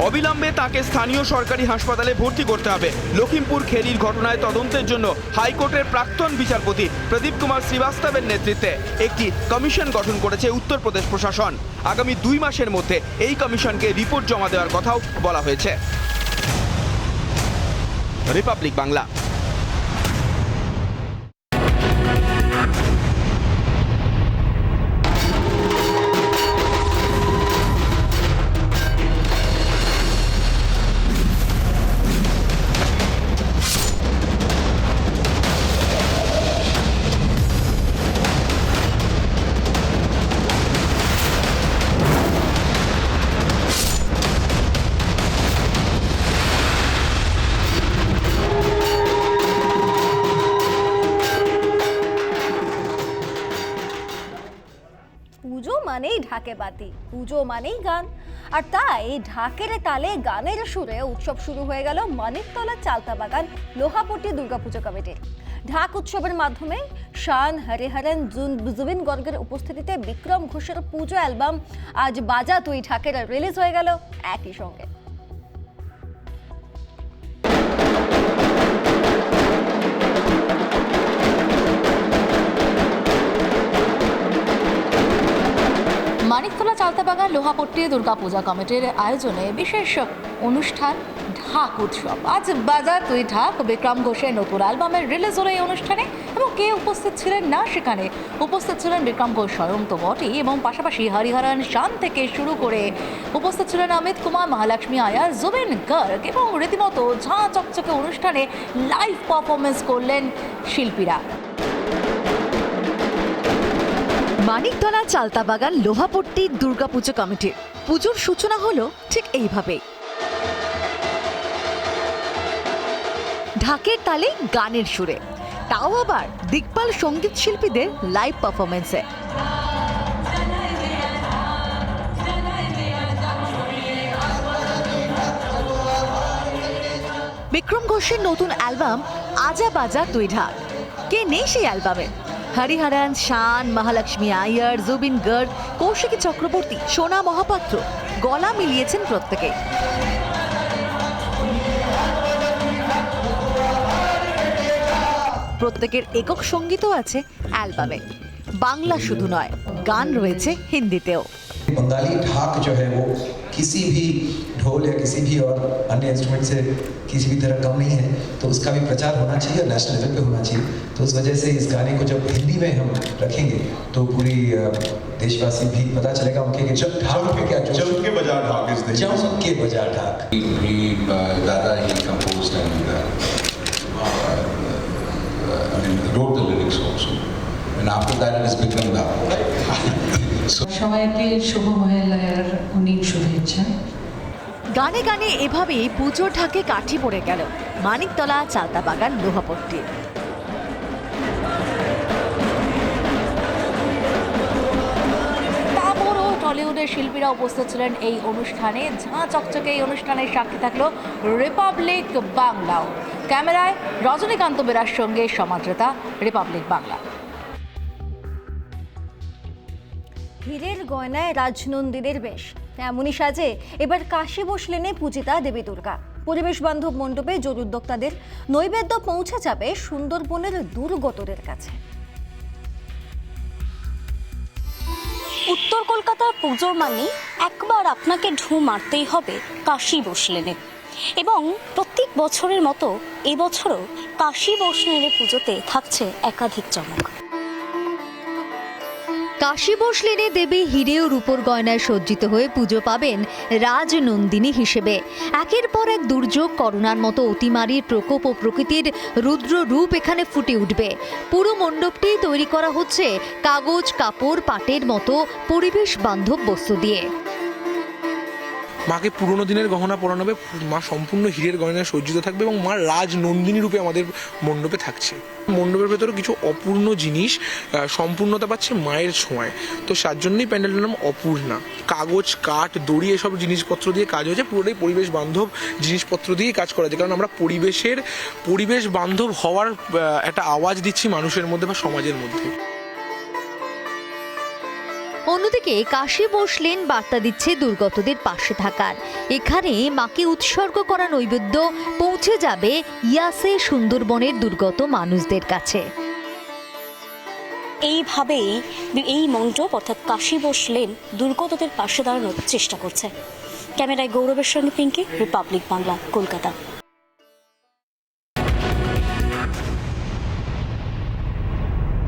অবিলম্বে তাকে স্থানীয় সরকারি হাসপাতালে ভর্তি করতে হবে। লখিমপুর খেরির ঘটনায় তদন্তের জন্য হাইকোর্টের প্রাক্তন বিচারপতি প্রদীপ কুমার শ্রীবাস্তবের নেতৃত্বে একটি কমিশন গঠন করেছে উত্তরপ্রদেশ প্রশাসন। আগামী 2 মাসের মধ্যে এই কমিশনকে রিপোর্ট জমা দেওয়ার কথাও বলা হয়েছে। রিপাবলিক বাংলা। পুজো মানেই ঢাকে বাতি, পুজো মানেই গান, আর তাই ঢাকের তালে গানের সুরে উৎসব শুরু হয়ে গেল মানিকতলা চালতাবাগান লোহাপট্টি দুর্গাপুজো কমিটির। ঢাক উৎসবের মাধ্যমে শান হরিহরন জুবিন গর্গের উপস্থিতিতে বিক্রম ঘোষের পুজো অ্যালবাম আজ বাজা তুই ঢাকের রিলিজ হয়ে গেল একই সঙ্গে। মানিকতলা চালতাবাগান লোহাপট্টি দুর্গাপূজা কমিটির আয়োজনে বিশেষ অনুষ্ঠান ঢাক উৎসব। আজ বাজা তুই ঢাক বিক্রম ঘোষের নতুন অ্যালবামের রিলিজ হলো এই অনুষ্ঠানে, এবং কে উপস্থিত ছিলেন না সেখানে? উপস্থিত ছিলেন বিক্রম ঘোষ স্বয়ং তো বটেই, এবং পাশাপাশি হরিহরন শান থেকে শুরু করে উপস্থিত ছিলেন অমিত কুমার, মহালক্ষ্মী আয়ার, জুবিন গর্গ, এবং রীতিমতো ঝাঁ চকচকে অনুষ্ঠানে লাইভ পারফরমেন্স করলেন শিল্পীরা। মানিকতলা চালতাবাগান লোহাপট্টি দুর্গাপুজো কমিটির পুজোর সূচনা হলো ঠিক এইভাবে, ঢাকের তালে গানের সুরে, তাও আবার দিকপাল সঙ্গীত শিল্পীদের লাইভ পারফরমেন্সে। বিক্রম ঘোষের নতুন অ্যালবাম আজা বাজা তুই ঢাক। কে নেই সেই অ্যালবামে? হরিহরন, শান, মহালক্ষ্মী আয়ার, জুবিন গর্গ, কৌশিকী চক্রবর্তী, সোনা মহাপাত্র, গলা মিলিয়েছেন প্রত্যেকে। প্রত্যেকের একক সঙ্গীতও আছে অ্যালবামে। বাংলা শুধু নয়, গান রয়েছে হিন্দিতেও। बंगाली ढाक जो है वो किसी भी ढोल या किसी भी और अन्य इंस्ट्रूमेंट से किसी भी तरह कम नहीं है, तो उसका भी प्रचार होना चाहिए और नेशनल लेवल पे होना चाहिए। तो उस वजह से इस गाने को जब हिंदी में हम रखेंगे तो पूरी देशवासी भी पता चलेगा उनके कि जब ढाक पे क्या जम के बजा ढाक Dada he composed and wrote the lyrics also, and after that it has become Dada. সবাইকে শুভ মহালয়ার অনেক শুভেচ্ছা। গানে গানে এভাবেই পুজোর ঢাকে কাঠি পড়ে গেল মানিকতলা চালতাবাগান লোহাপট্টি। টলিউডের শিল্পীরা উপস্থিত ছিলেন এই অনুষ্ঠানে। ঝাঁ চকচকে এই অনুষ্ঠানের সাক্ষী থাকলো রিপাবলিক বাংলাও। ক্যামেরায় রজনীকান্ত বেরার সঙ্গে সমাদৃতা, রিপাবলিক বাংলা। হীরের গয়নায় রাজনন্দিনীর বেশ, এমনই সাজে এবার কাশী বসলেনে পূজিতা দেবী দুর্গা। পরিবেশ বান্ধব মণ্ডপে জোর উদ্যোক্তাদের নৈবেদ্য পৌঁছে যাবে সুন্দরবনের দুর্গতদের কাছে। উত্তর কলকাতার পুজো মানে একবার আপনাকে ঢু মারতেই হবে কাশী বসলেনে, এবং প্রত্যেক বছরের মতো এবছরও কাশী বসলেনে পুজোতে থাকছে একাধিক চমক। কাশী বসলেনে দেবী হিরে ও রূপোর গয়নায় সজ্জিত হয়ে পুজো পাবেন রাজনন্দিনী হিসেবে। একের পর এক দুর্যোগ, করোনার মতো অতিমারির প্রকোপ ও প্রকৃতির রুদ্র রূপ এখানে ফুটে উঠবে। পুরো মণ্ডপটি তৈরি করা হচ্ছে কাগজ, কাপড়, পাটের মতো পরিবেশ বান্ধব বস্তু দিয়ে। মাকে পুরোনো দিনের গহনা পরানো হবে, মা সম্পূর্ণ হীরের গয়নায় সজ্জিত থাকবে এবং মা রাজনন্দিনী রূপে আমাদের মণ্ডপে থাকছে। মণ্ডপের ভেতরে কিছু অপূর্ণ জিনিস সম্পূর্ণতা পাচ্ছে মায়ের ছোঁয়ায়, তো তার জন্যই প্যান্ডেলের নাম অপূর্ণা। কাগজ, কাঠ, দড়ি এসব জিনিসপত্র দিয়ে কাজ হয়েছে, পুরোটাই পরিবেশ বান্ধব জিনিসপত্র দিয়েই কাজ করা যায়, কারণ আমরা পরিবেশ বান্ধব হওয়ার একটা আওয়াজ দিচ্ছি মানুষের মধ্যে বা সমাজের মধ্যে। অন্যদিকে কাশী বসলেন বার্তা দিচ্ছে দুর্গতদের পাশে থাকার। এখানে মাকে উৎসর্গ করা নৈবেদ্য পৌঁছে যাবে ইয়াসে সুন্দরবনের দুর্গত মানুষদের কাছে। এইভাবেই এই মণ্ডপ অর্থাৎ কাশী বসলেন দুর্গতদের পাশে দাঁড়ানোর চেষ্টা করছে। ক্যামেরায় গৌরবের সঙ্গে পিঙ্কি, রিপাবলিক বাংলা, কলকাতা।